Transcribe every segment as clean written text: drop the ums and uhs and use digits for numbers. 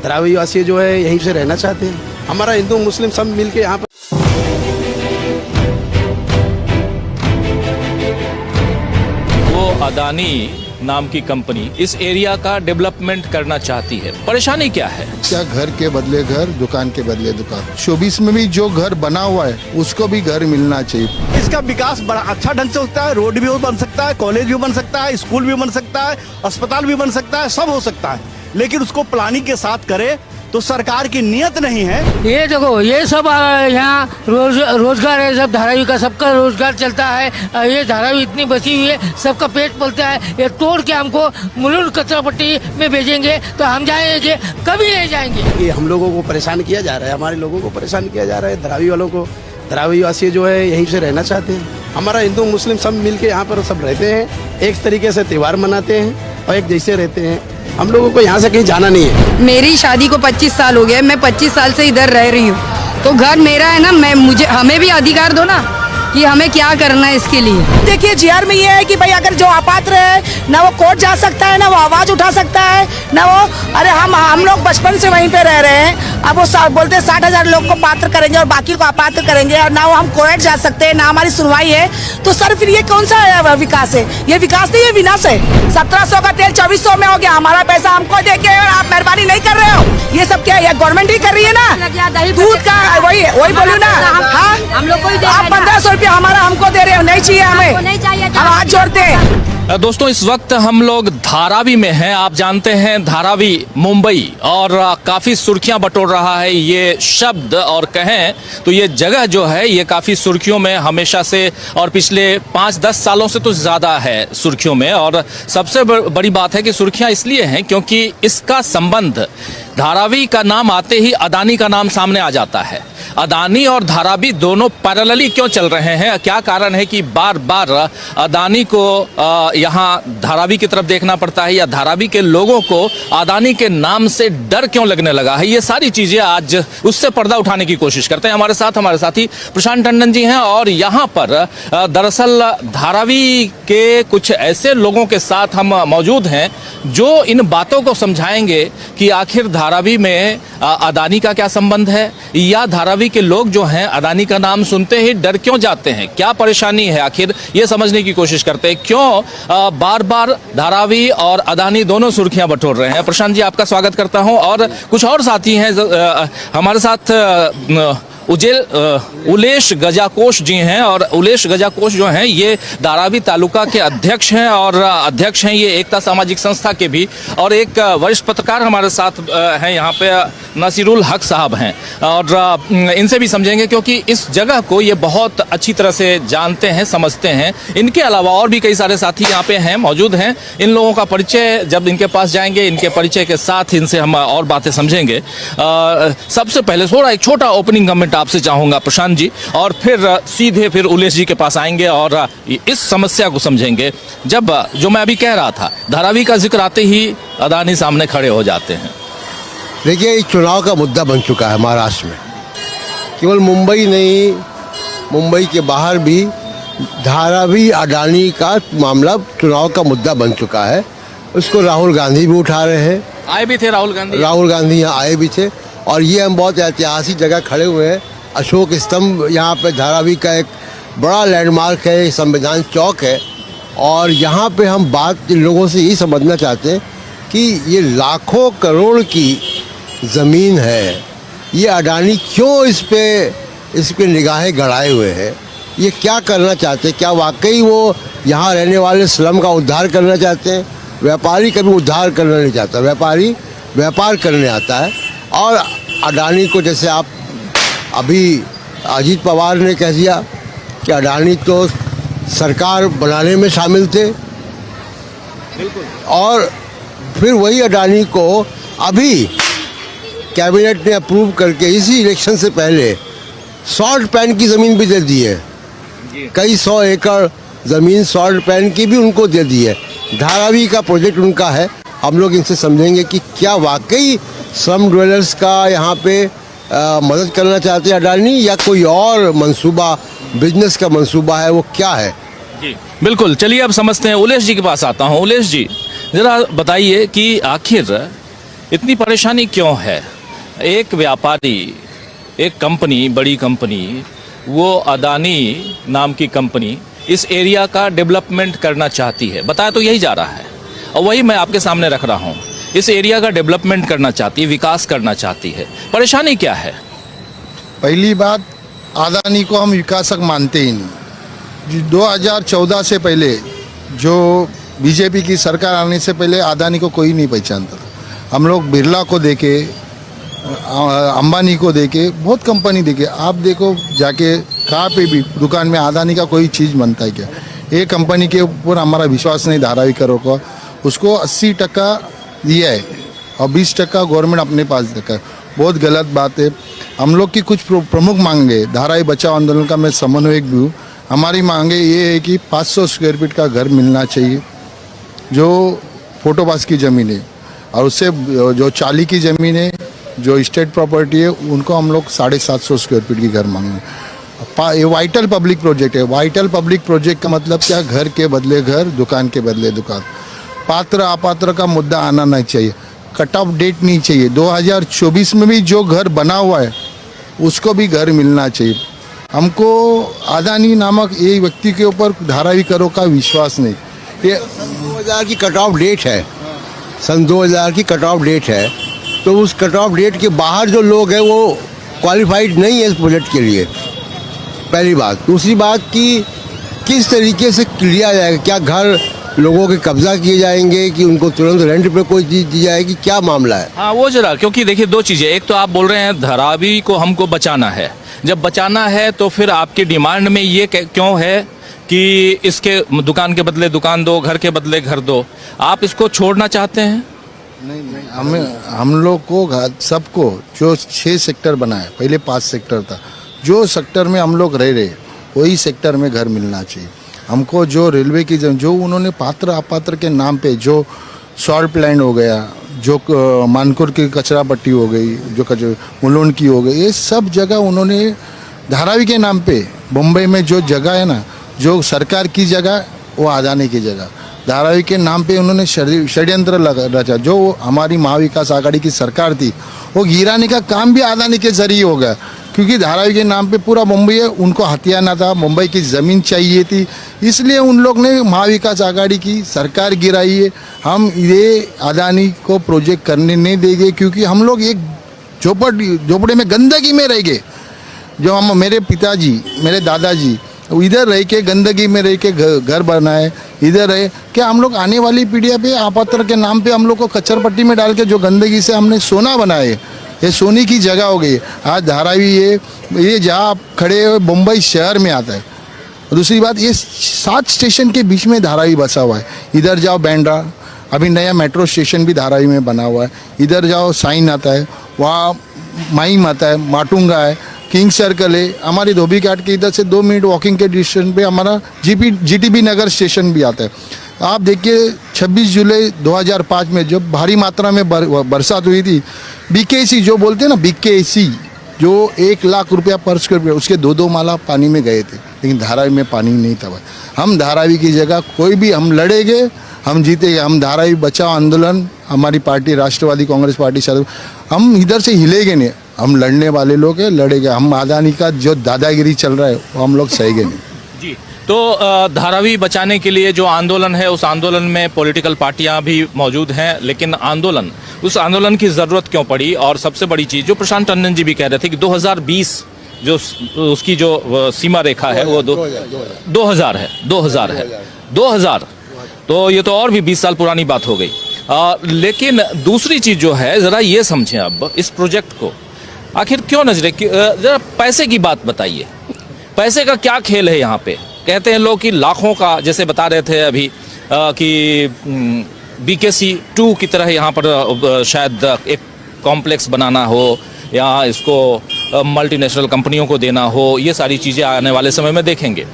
धारावी वासी जो है यहीं से रहना चाहते हैं। हमारा हिंदू मुस्लिम सब मिलके यहाँ पर वो अदानी नाम की कंपनी इस एरिया का डेवलपमेंट करना चाहती है। परेशानी क्या है? क्या घर के बदले घर, दुकान के बदले दुकान। शोबीस में भी जो घर बना हुआ है उसको भी घर मिलना चाहिए। इसका विकास बड़ा अच्छा ढंग से होता है। रोड भी बन सकता है, कॉलेज भी बन सकता है, स्कूल भी बन सकता है, अस्पताल भी बन सकता है, सब हो सकता है। लेकिन उसको प्लानिंग के साथ करे तो सरकार की नियत नहीं है। ये देखो, ये सब यहाँ रोजगार है, सब धारावी का सबका रोजगार चलता है। ये धारावी इतनी बची हुई है, सबका पेट पलता है। ये तोड़ के हमको मुलुंड कचरा पट्टी में भेजेंगे तो हम जाएंगे, कभी नहीं जाएंगे। ये हम लोगों को परेशान किया जा रहा है, हमारे लोगों को परेशान किया जा रहा है। धारावी वालों को, धारावी वासी जो है यहीं से रहना चाहते हैं। हमारा हिंदू मुस्लिम सब मिलके यहाँ पर सब रहते हैं, एक तरीके से त्योहार मनाते हैं और एक जैसे रहते हैं। हम लोगों को यहाँ से कहीं जाना नहीं है। मेरी शादी को 25 साल हो गए, मैं 25 साल से इधर रह रही हूँ, तो घर मेरा है ना। मुझे हमें भी अधिकार दो ना कि हमें क्या करना है इसके लिए। देखिए, जीआर में ये है कि भाई अगर जो अपात्र है ना वो कोर्ट जा सकता है, ना वो आवाज उठा सकता है, ना वो अरे हम लोग बचपन से वहीं पे रह रहे हैं। अब वो बोलते हैं 60,000 लोग को पात्र करेंगे और बाकी को अपात्र करेंगे, और ना वो हम कोर्ट जा सकते हैं, ना हमारी सुनवाई है। तो सर फिर ये कौन सा विकास है? ये विकास नहीं, ये विनाश है। 1700 का तेल 2400 में हो गया। हमारा पैसा हमको देके और आप मेहरबानी नहीं कर रहे हो। ये सब क्या है? गवर्नमेंट ही कर रही है ना। दूध का वही बोलू ना। हाँ, हम लोग को आप 1500 रुपया हमारा हमको दे रहे हो, नहीं चाहिए हमें, नहीं चाहिए। हम हाथ जोड़ते हैं। दोस्तों, इस वक्त हम लोग धारावी में हैं। आप जानते हैं धारावी मुंबई, और काफ़ी सुर्खियां बटोर रहा है ये शब्द, और कहें तो ये जगह जो है ये काफ़ी सुर्खियों में हमेशा से, और पिछले 5-10 सालों से तो ज़्यादा है सुर्खियों में। और सबसे बड़ी बात है कि सुर्खियां इसलिए हैं क्योंकि इसका संबंध, धारावी का नाम आते ही अदानी का नाम सामने आ जाता है। अदानी और धारावी दोनों पैरेलली क्यों चल रहे हैं? क्या कारण है कि बार बार अदानी को यहाँ धारावी की तरफ देखना पड़ता है, या धारावी के लोगों को अदानी के नाम से डर क्यों लगने लगा है? ये सारी चीजें आज उससे पर्दा उठाने की कोशिश करते हैं। हमारे साथी प्रशांत टंडन जी हैं, और यहाँ पर दरअसल धारावी के कुछ ऐसे लोगों के साथ हम मौजूद हैं जो इन बातों को समझाएंगे कि आखिर धारावी में अदानी का क्या संबंध है, या धारावी के लोग जो हैं अदानी का नाम सुनते ही डर क्यों जाते हैं, क्या परेशानी है आखिर, ये समझने की कोशिश करते हैं। क्यों बार बार धारावी और अदानी दोनों सुर्खियां बटोर रहे हैं। प्रशांत जी, आपका स्वागत करता हूं। और कुछ और साथी हैं हमारे साथ, उलेश गजाकोश जी हैं, और उलेश गजाकोश जो हैं ये धारावी तालुका के अध्यक्ष हैं, और अध्यक्ष हैं ये एकता सामाजिक संस्था के भी। और एक वरिष्ठ पत्रकार हमारे साथ हैं यहाँ पे, नसीरुल हक साहब हैं, और इनसे भी समझेंगे क्योंकि इस जगह को ये बहुत अच्छी तरह से जानते हैं, समझते हैं। इनके अलावा और भी कई सारे साथी यहाँ पे हैं, मौजूद हैं। इन लोगों का परिचय जब इनके पास जाएंगे, इनके परिचय के साथ इनसे हम और बातें समझेंगे। सबसे पहले थोड़ा एक छोटा ओपनिंग कमेंट आपसे चाहूंगा प्रशांत जी, और फिर सीधे फिर उलेश जी के पास आएंगे और इस समस्या को समझेंगे। जब जो मैं अभी कह रहा था, धारावी का जिक्र आते ही अदानी सामने खड़े हो जाते हैं। देखिए, ये चुनाव का मुद्दा बन चुका है महाराष्ट्र में। केवल मुंबई नहीं, मुंबई के बाहर भी धारावी अडानी का मामला चुनाव का मुद्दा बन चुका है। उसको राहुल गांधी भी उठा रहे हैं। आए भी थे राहुल गांधी यहाँ आए भी थे, और ये हम बहुत ऐतिहासिक जगह खड़े हुए हैं। अशोक स्तंभ यहाँ पे धारावी का एक बड़ा लैंडमार्क है, संविधान चौक है, और यहाँ पे हम बात लोगों से यही समझना चाहते हैं कि ये लाखों करोड़ की ज़मीन है, ये अडानी क्यों इस पे निगाहें गड़ाए हुए हैं? ये क्या करना चाहते हैं? क्या वाकई वो यहाँ रहने वाले स्लम का उद्धार करना चाहते हैं? व्यापारी कभी उद्धार करना नहीं चाहता, व्यापारी व्यापार करने आता है। और अडानी को, जैसे आप अभी अजीत पवार ने कह दिया कि अडानी तो सरकार बनाने में शामिल थे, और फिर वही अडानी को अभी कैबिनेट ने अप्रूव करके इसी इलेक्शन से पहले सॉल्ट पैन की ज़मीन भी दे दी है। कई 100 एकड़ ज़मीन सॉल्ट पैन की भी उनको दे दी है। धारावी का प्रोजेक्ट उनका है। हम लोग इनसे समझेंगे कि क्या वाकई स्लम ड्वेलर्स का यहाँ पे मदद करना चाहते हैं अडानी, या कोई और मंसूबा, बिजनेस का मंसूबा है, वो क्या है? जी बिल्कुल, चलिए अब समझते हैं। उलेश जी के पास आता हूँ। उलेश जी, ज़रा बताइए कि आखिर इतनी परेशानी क्यों है? एक व्यापारी, एक कंपनी, बड़ी कंपनी, वो अदानी नाम की कंपनी इस एरिया का डेवलपमेंट करना चाहती है, बताया तो यही जा रहा है, और वही मैं आपके सामने रख रहा हूँ। इस एरिया का डेवलपमेंट करना चाहती है, विकास करना चाहती है। परेशानी क्या है? पहली बात, अदानी को हम विकासक मानते ही नहीं। 2014 से पहले जो बीजेपी की सरकार आने से पहले अदानी को कोई नहीं पहचानता था। हम लोग बिरला को देखे, अंबानी को देखे, बहुत कंपनी देखे। आप देखो जाके कहाँ पे भी दुकान में अदानी का कोई चीज़ बनता है क्या? एक कंपनी के ऊपर हमारा विश्वास नहीं धारावी करो का, उसको 80% दिया है और 20% गवर्नमेंट अपने पास रखा है। बहुत गलत बात है। हम लोग की कुछ प्रमुख मांगे, धारावी बचाओ आंदोलन का मैं समन्वयक भी हूँ। हमारी मांगे ये है कि 500 स्क्वायर फीट का घर मिलना चाहिए जो फोटोपास की ज़मीन है, और उससे जो चाली की ज़मीन है, जो स्टेट प्रॉपर्टी है, उनको हम लोग 750 स्क्वायर फीट की घर मांगे। ये वाइटल पब्लिक प्रोजेक्ट है। वाइटल पब्लिक प्रोजेक्ट का मतलब क्या? घर के बदले घर, दुकान के बदले दुकान। पात्र अपात्र का मुद्दा आना नहीं चाहिए, कट ऑफ डेट नहीं चाहिए। 2024 में भी जो घर बना हुआ है उसको भी घर मिलना चाहिए। हमको अदानी नामक एक व्यक्ति के ऊपर धारावी करो का विश्वास नहीं। ये 2000 की कट ऑफ डेट है, सन 2000 की कट ऑफ डेट है, तो उस कट ऑफ डेट के बाहर जो लोग हैं वो क्वालिफाइड नहीं है इस प्रोजेक्ट के लिए, पहली बात। दूसरी बात कि किस तरीके से किया जाएगा, क्या घर लोगों के कब्जा किए जाएंगे कि उनको तुरंत रेंट पे कोई चीज़ दी जाएगी, क्या मामला है? हाँ, वो जरा, क्योंकि देखिए दो चीज़ें, एक तो आप बोल रहे हैं धारावी को हमको बचाना है। जब बचाना है तो फिर आपकी डिमांड में ये क्यों है कि इसके दुकान के बदले दुकान दो, घर के बदले घर दो? आप इसको छोड़ना चाहते हैं? नहीं, हम लोग को सबको जो 6 सेक्टर बना है, पहले 5 सेक्टर था, जो सेक्टर में हम लोग रह रहे वही सेक्टर में घर मिलना चाहिए। हमको जो रेलवे की जो उन्होंने पात्र अपात्र के नाम पे जो सॉल्ट लैंड हो गया, जो मानकुर की कचरा पट्टी हो गई, जो मुलुंड की हो गई, ये सब जगह उन्होंने धारावी के नाम पे, मुंबई में जो जगह है ना, जो सरकार की जगह वो अदानी की जगह, धारावी के नाम पे उन्होंने षड्यंत्र रचा। जो हमारी महाविकास आघाड़ी की सरकार थी वो गिराने का काम भी अदानी के जरिए हो गया, क्योंकि धारावी के नाम पे पूरा मुंबई है, उनको हथियाना था, मुंबई की ज़मीन चाहिए थी, इसलिए उन लोग ने महाविकास आघाड़ी की सरकार गिराई है। हम ये अदानी को प्रोजेक्ट करने नहीं देंगे, क्योंकि हम लोग एक झोपड़े में गंदगी में रह गए। जो हम, मेरे पिताजी, मेरे दादाजी इधर रह के गंदगी में रह के घर बनाए, इधर रहे, क्या हम लोग आने वाली पीढ़ियों पे आपात्र के नाम पे हम लोग को कचर पट्टी में डाल के जो गंदगी से हमने सोना बनाए, ये सोने की जगह हो गई। आज धारावी ये जहाँ आप खड़े हो मुंबई शहर में आता है। दूसरी बात, ये 7 स्टेशन के बीच में धारावी बसा हुआ है। इधर जाओ बैंड्रा, अभी नया मेट्रो स्टेशन भी धारावी में बना हुआ है। इधर जाओ साइन आता है, वहाँ माइम आता है, माटुंगा है, किंग सर्कल है। हमारी धोबी घाट के इधर से 2 मिनट वॉकिंग के डिस्टेंस पे हमारा जीटीबी नगर स्टेशन भी आता है। आप देखिए 26 जुलाई 2005 में जब भारी मात्रा में बरसात हुई थी, बीकेसी जो बोलते हैं ना, बीकेसी जो 1 लाख रुपया पर स्क्वायर फीट, उसके 2-2 माला पानी में गए थे, लेकिन धारावी में पानी नहीं था। हम धारावी की जगह कोई भी, हम लड़ेंगे, हम जीतेंगे। हम धारावी बचाओ आंदोलन, हमारी पार्टी राष्ट्रवादी कांग्रेस पार्टी, हम इधर से हिलेंगे नहीं। हम लड़ने वाले लोग हैं, लड़ेंगे। हम अदानी का जो दादागिरी चल रहा है वो हम लोग सहेंगे नहीं जी। तो धारावी बचाने के लिए जो आंदोलन है, उस आंदोलन में पॉलिटिकल पार्टियां भी मौजूद हैं, लेकिन उस आंदोलन की ज़रूरत क्यों पड़ी? और सबसे बड़ी चीज़ जो प्रशांत टंडन जी भी कह रहे थे कि 2020 जो उसकी जो सीमा रेखा है वो 2000 है। 2000 तो ये तो और भी 20 साल पुरानी बात हो गई। लेकिन दूसरी चीज़ जो है, ज़रा ये समझें अब इस प्रोजेक्ट को आखिर क्यों नजरे, ज़रा पैसे की बात बताइए। पैसे का क्या खेल है यहाँ पे? कहते हैं लोग कि लाखों का, जैसे बता रहे थे अभी कि BKC 2 की तरह यहाँ पर शायद एक कॉम्प्लेक्स बनाना हो या इसको मल्टीनेशनल कंपनियों को देना हो, ये सारी चीज़ें आने वाले समय में देखेंगे।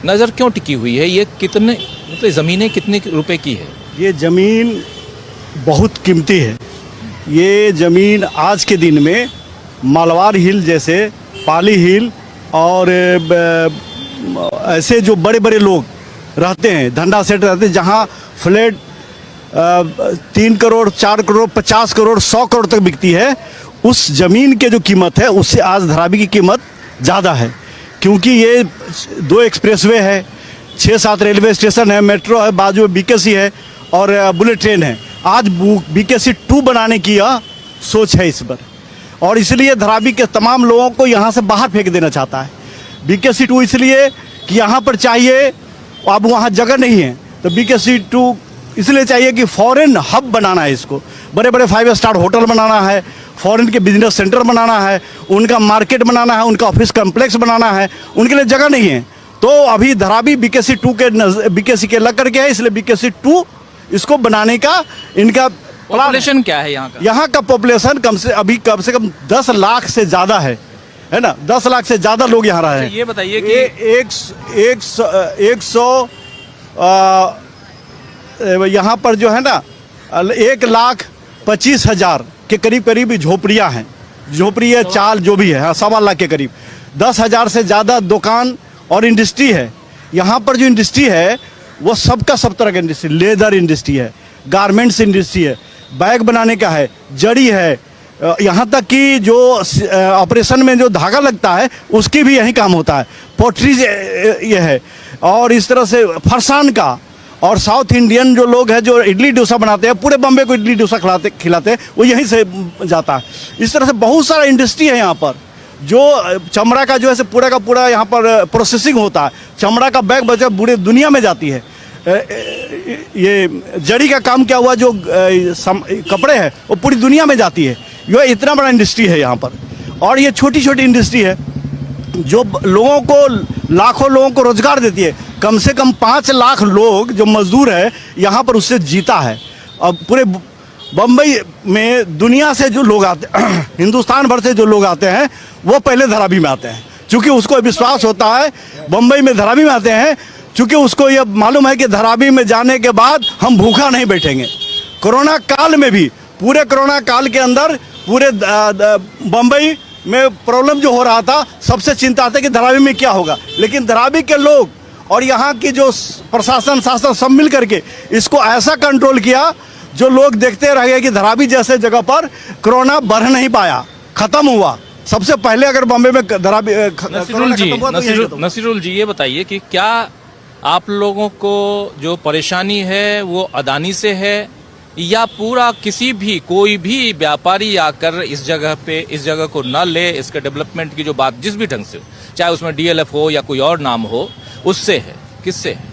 नज़र क्यों टिकी हुई है? ये कितने, मतलब ज़मीनें कितने रुपए की है? ये ज़मीन बहुत कीमती है। ये ज़मीन आज के दिन में मालवार हिल जैसे, पाली हिल और ऐसे जो बड़े बड़े लोग रहते हैं, धंधा सेट रहते हैं, जहाँ फ्लैट 3 करोड़ 4 करोड़ 50 करोड़ 100 करोड़ तक बिकती है, उस जमीन के जो कीमत है उससे आज धारावी की कीमत ज़्यादा है। क्योंकि ये 2 एक्सप्रेसवे है, 6-7 रेलवे स्टेशन है, मेट्रो है, बाजू में बीकेसी है और बुलेट ट्रेन है। आज बीकेसी 2 बनाने की यह सोच है इस पर, और इसलिए धारावी के तमाम लोगों को यहाँ से बाहर फेंक देना चाहता है। बीकेसी 2 इसलिए कि यहाँ पर चाहिए, अब वहाँ जगह नहीं है, तो बीकेसी 2 इसलिए चाहिए कि फॉरेन हब बनाना है इसको, बड़े बड़े 5 स्टार होटल बनाना है, फॉरेन के बिजनेस सेंटर बनाना है, उनका मार्केट बनाना है, उनका ऑफिस कम्प्लेक्स बनाना है, उनके लिए जगह नहीं है। तो अभी धारावी बीकेसी 2 के बीकेसी के लग करके है, इसलिए बीकेसी 2 इसको बनाने का इनका पॉपुलेशन क्या है यहाँ का? यहाँ का पॉपुलेशन कम से कम 10 लाख से ज़्यादा है ना, 10 लाख से ज़्यादा लोग यहाँ रहे हैं। ये बताइए कि यहाँ पर जो है ना 1,25,000 के करीब झोपड़ियाँ हैं, झोपड़ी है, चाल जो भी है, 1.25 लाख के करीब। 10,000 से ज़्यादा दुकान और इंडस्ट्री है। यहाँ पर जो इंडस्ट्री है वो सबका सब तरह का इंडस्ट्री, लेदर इंडस्ट्री है, गारमेंट्स इंडस्ट्री है, बैग बनाने का है, जड़ी है, यहाँ तक कि जो ऑपरेशन में जो धागा लगता है उसकी भी यही काम होता है, पोट्री ये है, और इस तरह से फरसान का। और साउथ इंडियन जो लोग हैं जो इडली डोसा बनाते हैं, पूरे बॉम्बे को इडली डोसा खिलाते हैं, वो यहीं से जाता है। इस तरह से बहुत सारा इंडस्ट्री है यहाँ पर। जो चमड़ा का जो है पूरा का पूरा यहाँ पर प्रोसेसिंग होता है, चमड़ा का बैग बचा पूरे दुनिया में जाती है। ये जड़ी का काम क्या हुआ, जो कपड़े हैं वो पूरी दुनिया में जाती है। ये इतना बड़ा इंडस्ट्री है यहाँ पर, और ये छोटी छोटी इंडस्ट्री है जो लोगों को, लाखों लोगों को रोजगार देती है। कम से कम 5 लाख लोग जो मजदूर है यहाँ पर उससे जीता है। अब पूरे बम्बई में दुनिया से जो लोग आते हिंदुस्तान भर से जो लोग आते हैं वो पहले धारावी में आते हैं, क्योंकि उसको विश्वास होता है बम्बई में धारावी में आते हैं, क्योंकि उसको ये मालूम है कि धारावी में जाने के बाद हम भूखा नहीं बैठेंगे। कोरोना काल में भी, पूरे कोरोना काल के अंदर पूरे बम्बई में प्रॉब्लम जो हो रहा था, सबसे चिंता था कि धारावी में क्या होगा। लेकिन धारावी के लोग और यहाँ की जो प्रशासन शासन सब मिल करके इसको ऐसा कंट्रोल किया, जो लोग देखते रह गए कि धारावी जैसे जगह पर कोरोना बढ़ नहीं पाया, खत्म हुआ। सबसे पहले अगर बॉम्बे में धारावी नसीरुल जी ये बताइए कि क्या आप लोगों को जो परेशानी है वो अदानी से है, या पूरा किसी भी कोई भी व्यापारी आकर इस जगह को न ले, इसके डेवलपमेंट की जो बात जिस भी ढंग से, चाहे उसमें डीएलएफ हो या कोई और नाम हो, उससे है, किससे है?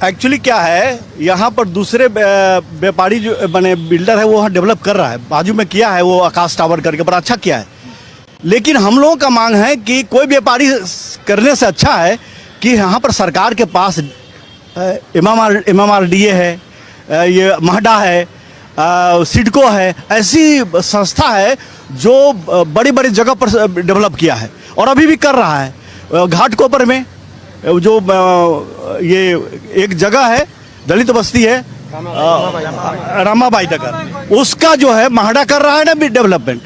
एक्चुअली क्या है, यहाँ पर दूसरे व्यापारी जो बने बिल्डर है वो डेवलप कर रहा है, बाजू में किया है वो आकाश टावर करके, बड़ा अच्छा किया है। लेकिन हम लोगों का मांग है कि कोई व्यापारी करने से अच्छा है कि यहाँ पर सरकार के पास MMRDA है, ये महडा है, सिडको है, ऐसी संस्था है जो बड़ी बड़ी जगह पर डेवलप किया है और अभी भी कर रहा है। घाटकोपर में जो ये एक जगह है, दलित बस्ती है, रामाबाई नगर, उसका जो है महडा कर रहा है ना डेवलपमेंट।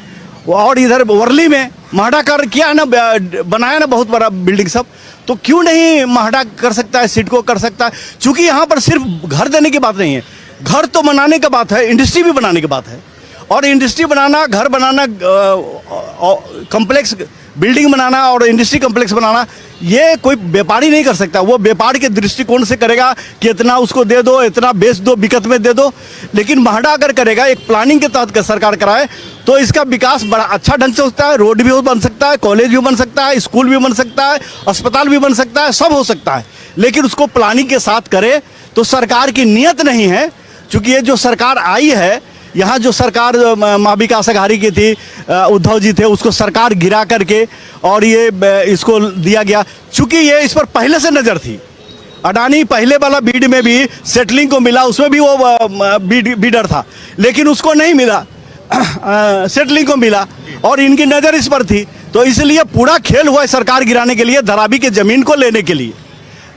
और इधर वर्ली में महडा कर किया ना, बनाया ना बहुत बड़ा बिल्डिंग सब, तो क्यों नहीं महडा कर सकता है, सिडको कर सकता है। चूंकि यहाँ पर सिर्फ घर देने की बात नहीं है, घर तो बनाने की बात है, इंडस्ट्री भी बनाने की बात है। और इंडस्ट्री बनाना, घर बनाना, कम्प्लेक्स बिल्डिंग बनाना और इंडस्ट्री कम्प्लेक्स बनाना, ये कोई व्यापारी नहीं कर सकता। वो व्यापार के दृष्टिकोण से करेगा कि इतना उसको दे दो, इतना बेच दो, बिकत में दे दो। लेकिन महडा अगर करेगा, एक प्लानिंग के तहत सरकार कराए, तो इसका विकास बड़ा अच्छा ढंग से होता है। रोड भी बन सकता है, कॉलेज भी बन सकता है, स्कूल भी बन सकता है, अस्पताल भी बन सकता है, सब हो सकता है। लेकिन उसको प्लानिंग के साथ करे तो सरकार की नीयत नहीं है। चूँकि ये जो सरकार आई है, यहाँ जो सरकार महाविकास अघाड़ी की थी, उद्धव जी थे, उसको सरकार गिरा करके और ये इसको दिया गया। चूंकि ये इस पर पहले से नज़र थी, अडानी पहले वाला बीड में भी सेटलिंग को मिला, उसमें भी वो बीडर था, लेकिन उसको नहीं मिला, सेटलिंग को मिला, और इनकी नज़र इस पर थी। तो इसलिए पूरा खेल हुआ है सरकार गिराने के लिए, धारावी की ज़मीन को लेने के लिए,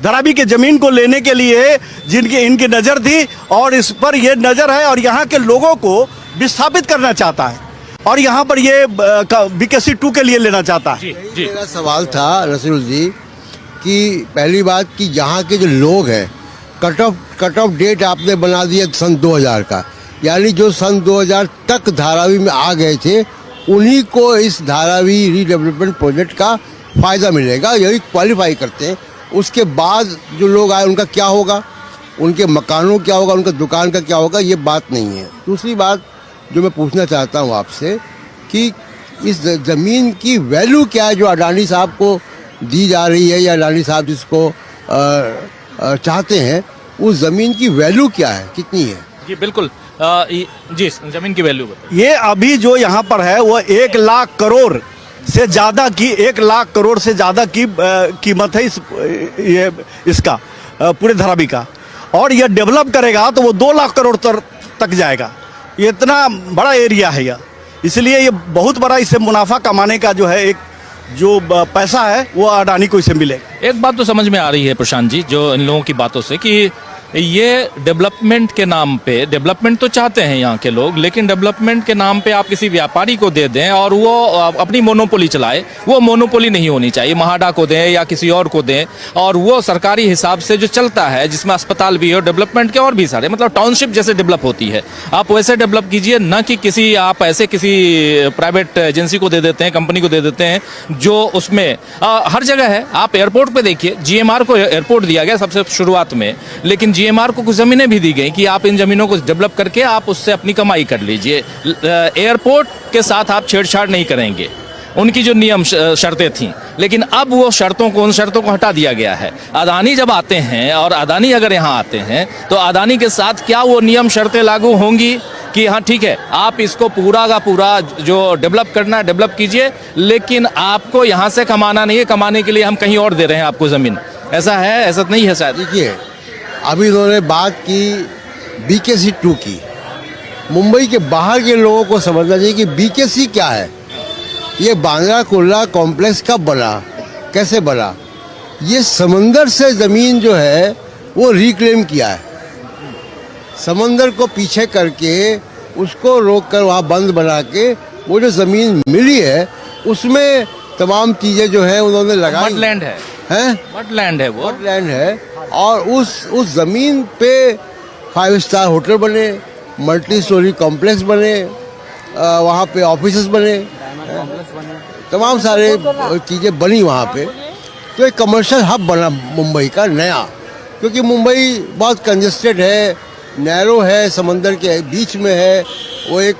धारावी की ज़मीन को लेने के लिए जिनकी इनकी नज़र थी, और इस पर ये नज़र है, और यहाँ के लोगों को विस्थापित करना चाहता है, और यहाँ पर ये बीकेसी 2 के लिए लेना चाहता है। मेरा सवाल था नसीरुल जी कि पहली बात कि यहाँ के जो लोग हैं कट ऑफ डेट आपने बना दिया सन 2000 का, यानी जो सन 2000 तक धारावी में आ गए थे उन्हीं को इस धारावी रीडेवलपमेंट प्रोजेक्ट का फ़ायदा मिलेगा, यही क्वालिफाई करते हैं। उसके बाद जो लोग आए उनका क्या होगा, उनके मकानों क्या होगा, उनका दुकान का क्या होगा, ये बात नहीं है। दूसरी बात जो मैं पूछना चाहता हूँ आपसे कि इस ज़मीन की वैल्यू क्या है जो अडानी साहब को दी जा रही है, या अडानी साहब जिसको चाहते हैं, उस ज़मीन की वैल्यू क्या है, कितनी है? जी बिल्कुल, जी जमीन की वैल्यू बताइए। ये अभी जो यहाँ पर है वो 1 लाख करोड़ से ज़्यादा की 1 लाख करोड़ से ज़्यादा की कीमत है इसका पूरे धारावी का, और ये डेवलप करेगा तो वो 2 लाख करोड़ तक जाएगा। ये इतना बड़ा एरिया है यह, इसलिए ये बहुत बड़ा इससे मुनाफा कमाने का जो है एक जो पैसा है वो अडानी को इसे मिलेगा। एक बात तो समझ में आ रही है प्रशांत जी, जो इन लोगों की बातों से, कि ये डेवलपमेंट के नाम पे, डेवलपमेंट तो चाहते हैं यहाँ के लोग, लेकिन डेवलपमेंट के नाम पे आप किसी व्यापारी को दे दें और वो अपनी मोनोपोली चलाए, वो मोनोपोली नहीं होनी चाहिए। महाडा को दें या किसी और को दें, और वो सरकारी हिसाब से जो चलता है, जिसमें अस्पताल भी हो, डेवलपमेंट के और भी सारे, मतलब टाउनशिप जैसे डेवलप होती है, आप वैसे डेवलप कीजिए, न कि किसी आप ऐसे किसी प्राइवेट एजेंसी को दे देते हैं, कंपनी को दे देते हैं, जो उसमें हर जगह है। आप एयरपोर्ट पे देखिए, GMR को एयरपोर्ट दिया गया सबसे शुरुआत में, लेकिन GMR को कुछ ज़मीनें भी दी गई कि आप इन ज़मीनों को डेवलप करके आप उससे अपनी कमाई कर लीजिए। एयरपोर्ट के साथ आप छेड़छाड़ नहीं करेंगे, उनकी जो नियम शर्तें थीं, लेकिन अब वो उन शर्तों को हटा दिया गया है। अदानी जब आते हैं, और अदानी अगर यहाँ आते हैं, तो अदानी के साथ क्या वो नियम शर्तें लागू होंगी कि हाँ ठीक है, आप इसको पूरा का पूरा जो डेवलप करना है डेवलप कीजिए, लेकिन आपको यहाँ से कमाना नहीं है, कमाने के लिए हम कहीं और दे रहे हैं आपको ज़मीन? ऐसा है? ऐसा नहीं है शायद। देखिए, अभी उन्होंने बात की BKC 2 की। मुंबई के बाहर के लोगों को समझना चाहिए कि BKC क्या है। ये बांद्रा कुर्ला कॉम्प्लेक्स कब बना, कैसे बना? ये समंदर से ज़मीन जो है वो रिक्लेम किया है, समंदर को पीछे करके उसको रोक कर वहाँ बंद बना के वो जो ज़मीन मिली है उसमें तमाम चीज़ें जो है उन्होंने लगाई। मडलैंड है, मडलैंड है, वो मडलैंड है, और उस ज़मीन पे 5 स्टार होटल बने, मल्टी स्टोरी कॉम्प्लेक्स बने, वहाँ पे ऑफिसेस बने, तमाम सारे चीज़ें बनी वहाँ पे। तो एक कमर्शियल हब बना मुंबई का नया, क्योंकि मुंबई बहुत कंजेस्टेड है, नैरो है, समंदर के बीच में है। वो एक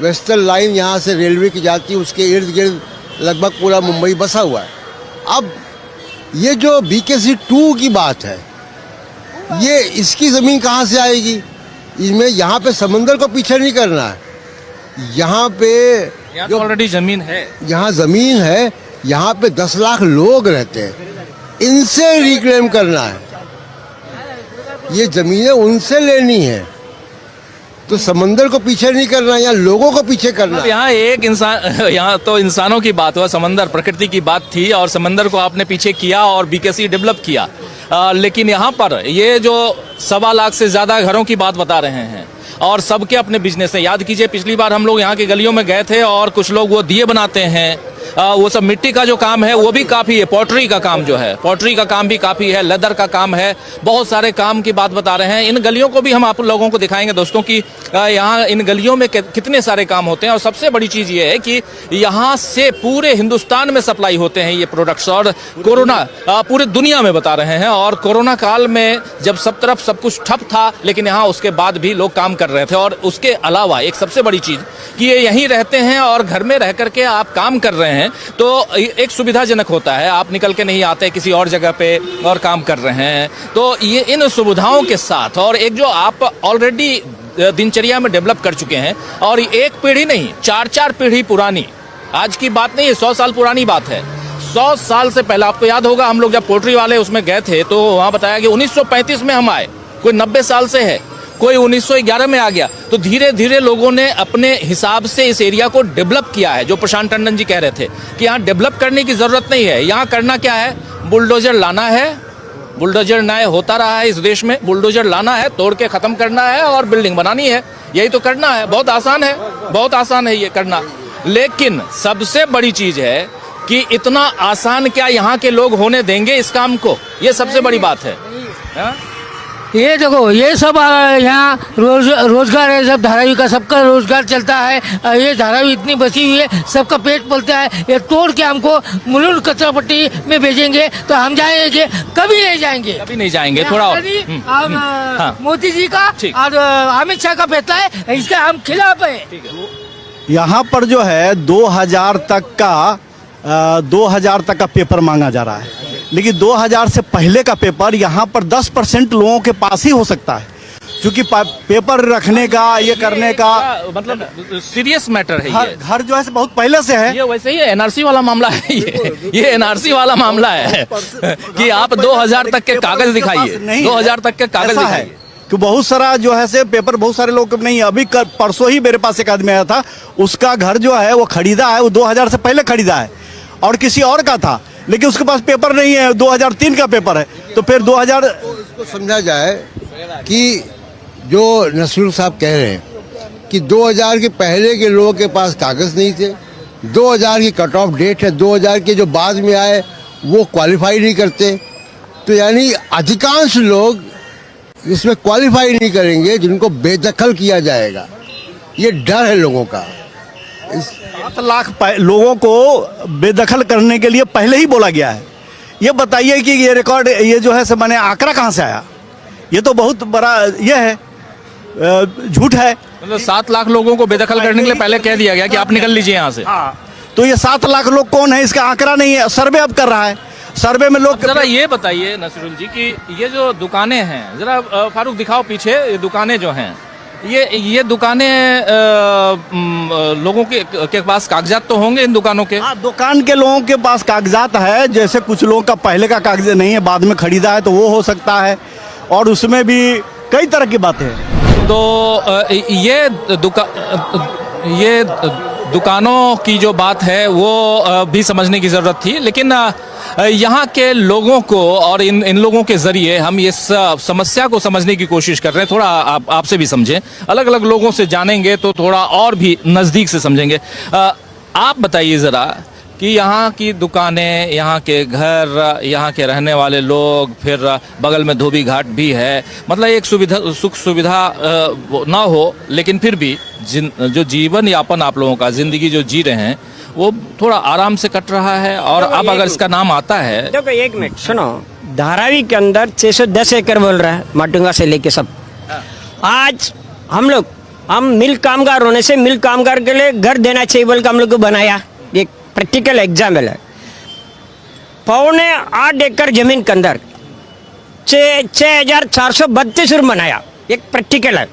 वेस्टर्न लाइन यहाँ से रेलवे की जाती है, उसके इर्द गिर्द लगभग पूरा मुंबई बसा हुआ है। अब ये जो BKC 2 की बात है, ये इसकी ज़मीन कहाँ से आएगी? इसमें यहाँ पे समंदर को पीछे नहीं करना है, यहाँ पे जो ऑलरेडी ज़मीन है, यहाँ ज़मीन है, यहाँ पे 10 लाख लोग रहते हैं, इनसे रिक्लेम करना है, ये ज़मीनें उनसे लेनी है। तो समंदर को पीछे नहीं करना, यहाँ लोगों को पीछे करना। अब यहाँ एक इंसान, यहाँ तो इंसानों की बात हुआ, समंदर प्रकृति की बात थी, और समंदर को आपने पीछे किया और BKC डेवलप किया। लेकिन यहाँ पर ये जो 1.25 लाख से ज़्यादा घरों की बात बता रहे हैं, और सबके अपने बिजनेस है। याद कीजिए, पिछली बार हम लोग यहाँ की गलियों में गए थे, और कुछ लोग वो दिए बनाते हैं, वो सब मिट्टी का जो काम है वो भी काफ़ी है, पॉटरी का काम जो है, पॉटरी का काम भी काफ़ी है, लेदर का काम है, बहुत सारे काम की बात बता रहे हैं। इन गलियों को भी हम आप लोगों को दिखाएंगे दोस्तों कि यहाँ इन गलियों में कितने सारे काम होते हैं। और सबसे बड़ी चीज़ ये है कि यहाँ से पूरे हिंदुस्तान में सप्लाई होते हैं ये प्रोडक्ट्स, और कोरोना पूरे दुनिया में बता रहे हैं। और कोरोना काल में जब सब तरफ सब कुछ ठप था, लेकिन यहाँ उसके बाद भी लोग काम कर रहे थे। और उसके अलावा एक सबसे बड़ी चीज़ कि ये यहीं रहते हैं और घर में रह करके आप काम कर रहे हैं, तो एक सुविधाजनक होता है, आप निकल के नहीं आते किसी और जगह पे और काम कर रहे हैं। तो ये इन सुविधाओं के साथ, और एक जो आप ऑलरेडी दिनचर्या में डेवलप कर चुके हैं, और एक पीढ़ी नहीं 4-4 पीढ़ी पुरानी, आज की बात नहीं है, 100 साल पुरानी बात है। 100 साल से पहले आपको याद होगा, हम लोग जब पोल्ट्री वाले उसमें गए थे तो वहाँ बताया कि 1935 में हम आए, कोई 90 साल से है, कोई 1911 में आ गया। तो धीरे धीरे लोगों ने अपने हिसाब से इस एरिया को डेवलप किया है। जो प्रशांत टंडन जी कह रहे थे कि यहाँ डेवलप करने की ज़रूरत नहीं है, यहाँ करना क्या है, बुलडोजर लाना है, बुलडोजर न्याय होता रहा है इस देश में, बुलडोजर लाना है, तोड़ के ख़त्म करना है और बिल्डिंग बनानी है, यही तो करना है। बहुत आसान है, बहुत आसान है ये करना। लेकिन सबसे बड़ी चीज़ है कि इतना आसान क्या यहाँ के लोग होने देंगे इस काम को, ये सबसे बड़ी बात है। ये देखो ये सब यहाँ रोजगार है, सब धारावी का सबका रोजगार चलता है। ये धारावी इतनी बसी हुई है, सबका पेट पलता है। ये तोड़ के हमको मुलुंड कचरा पट्टी में भेजेंगे तो हम जाएंगे, कभी नहीं जाएंगे, कभी नहीं जाएंगे। थोड़ा और हाँ। मोदी जी का ठीक। और अमित शाह का फैसला है, इसका हम खिलाफ है। यहाँ पर जो है 2000 तक का पेपर मांगा जा रहा है, लेकिन 2000 से पहले का पेपर यहाँ पर 10% लोगों के पास ही हो सकता है, क्योंकि पेपर रखने का, ये करने का मतलब सीरियस मैटर है। घर जो है बहुत पहले से है। ये वैसे ही एनआरसी वाला मामला है। ये एनआरसी वाला मामला है कि आप 2000 तक के कागज दिखाइए, 2000 तक के कागज दिखाइए। कि बहुत सारा जो है से पेपर बहुत सारे लोग नहीं है। अभी परसों ही मेरे पास एक आदमी आया था, उसका घर जो है वो खरीदा है, वो 2000 से पहले खरीदा है और किसी और का था, लेकिन उसके पास पेपर नहीं है, 2003 का पेपर है। तो फिर 2000 इसको समझा जाए कि जो नसरुल साहब कह रहे हैं कि 2000 के पहले के लोगों के पास कागज नहीं थे, 2000 की कट ऑफ डेट है, 2000 के जो बाद में आए वो क्वालिफाई नहीं करते, तो यानी अधिकांश लोग इसमें क्वालिफाई नहीं करेंगे, जिनको बेदखल किया जाएगा। ये डर है लोगों का। 7 लाख लोगों को बेदखल करने के लिए पहले ही बोला गया है। ये बताइए कि ये रिकॉर्ड, ये जो है से मैंने आंकड़ा कहाँ से आया? ये तो बहुत बड़ा ये है, झूठ है। मतलब 7 लाख लोगों को बेदखल करने के लिए पहले कह दिया गया कि आप निकल लीजिए यहाँ से। तो ये 7 लाख लोग कौन है, इसका आंकड़ा नहीं है। सर्वे अब कर रहा है, सर्वे में लोग। जरा ये बताइए नसरुल जी कि ये जो दुकानें हैं, जरा फारूक दिखाओ पीछे, ये दुकानें जो हैं, ये दुकानें लोगों के पास कागजात तो होंगे इन दुकानों के? हाँ, दुकान के लोगों के पास कागजात है। जैसे कुछ लोगों का पहले का कागज नहीं है, बाद में खरीदा है, तो वो हो सकता है। और उसमें भी कई तरह की बातें हैं। तो ये दुकानों की जो बात है वो भी समझने की ज़रूरत थी, लेकिन यहाँ के लोगों को और इन लोगों के ज़रिए हम इस समस्या को समझने की कोशिश कर रहे हैं। थोड़ा आपसे भी समझें, अलग अलग लोगों से जानेंगे तो थोड़ा और भी नज़दीक से समझेंगे। आप बताइए ज़रा कि यहाँ की दुकानें, यहाँ के घर, यहाँ के रहने वाले लोग, फिर बगल में धोबी घाट भी है, मतलब एक सुख सुविधा ना हो, लेकिन फिर भी जो जीवन यापन आप लोगों का, जिंदगी जो जी रहे हैं, वो थोड़ा आराम से कट रहा है। और अब अगर इसका नाम आता है, देखो एक मिनट सुनो, धारावी के अंदर 610 एकड़ बोल रहा है, माटुंगा से लेके सब। आज हम मिल कामगार होने से मिल कामगार के लिए घर देना चाहिए बोल के हम लोग को बनाया। एक प्रैक्टिकल एग्जाम्पल है। 8.25 एकड़ जमीन के अंदर 6,432 रूम बनाया, एक प्रैक्टिकल है।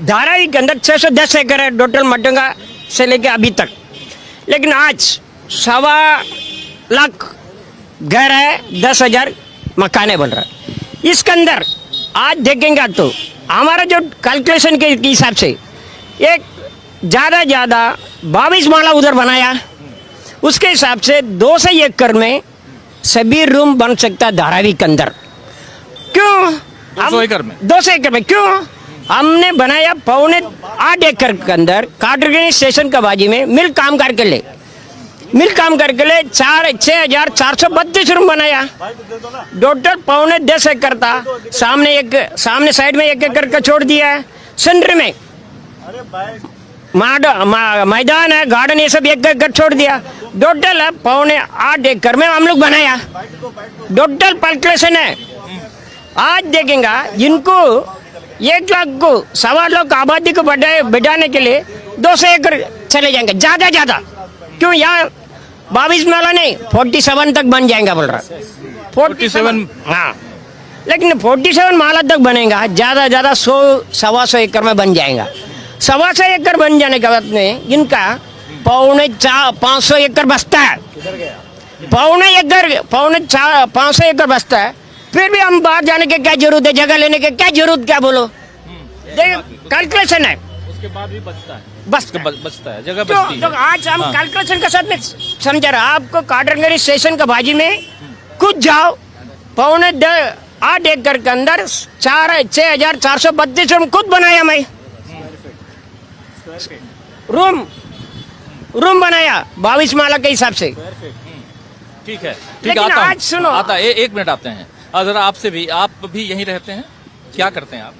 धारावी के अंदर 610 एकड़ है टोटल, माटुंगा से लेके अभी तक। लेकिन आज 1.25 लाख घर है, 10,000 मकाने बन रहा है। इसके अंदर आज देखेंगे तो हमारा जो कैलकुलेशन के हिसाब से एक ज़्यादा 22 माला उधर बनाया, उसके हिसाब से 200 एकड़ में सभी रूम बन सकता है धारावी के अंदर। क्यों 200 एकड़ में? 200 एकड़ में क्यों हमने बनाया? 8.25 एकड़ के अंदर काटरगनी स्टेशन का बाजी में मिल काम करके ले 6,432 रूम बनाया। टोटल 10.25 एकड़ था। सामने साइड में 1 एकड़ का छोड़ दिया है। सेंटर में मैदान है, गार्डन, ये सब 1 एकड़ छोड़ दिया। टोटल 8.25 एकड़ में हम लोग बनाया। टोटल कैलकुलेशन है। आज देखेंगे जिनको 1 लाख को 1.25 लाख आबादी को बढ़ाने के लिए 200 एकड़ चले जाएंगे ज्यादा। क्यों यहाँ 22 माला नहीं, 47 तक बन जाएगा बोल रहा। 47? हाँ, लेकिन 47 माला तक बनेगा, ज्यादा 100-125 एकड़ में बन जाएगा। 125 एकड़ बन जाने के बाद में इनका 500 एकड़ बचता है। 500 एकड़ बचता है। फिर भी हम बाहर जाने के क्या जरूरत है, जगह लेने के क्या जरूरत, क्या बोलो? कैलकुलेशन है, उसके बाद भी बचता है, बचता है, जगह बचती है। तो आज हम कैलकुलेशन के साथ में समझा रहा। आपको काटरगनी स्टेशन का बाजी में कुछ जाओ, 8.25 एकड़ के अंदर 6,432 रूम खुद बनाया मैं। रूम बनाया 22 माला के हिसाब से। ठीक है, लेकिन आता आज सुनो, एक मिनट आते हैं। जरा आपसे भी, आप भी यहीं रहते हैं? क्या करते हैं आप?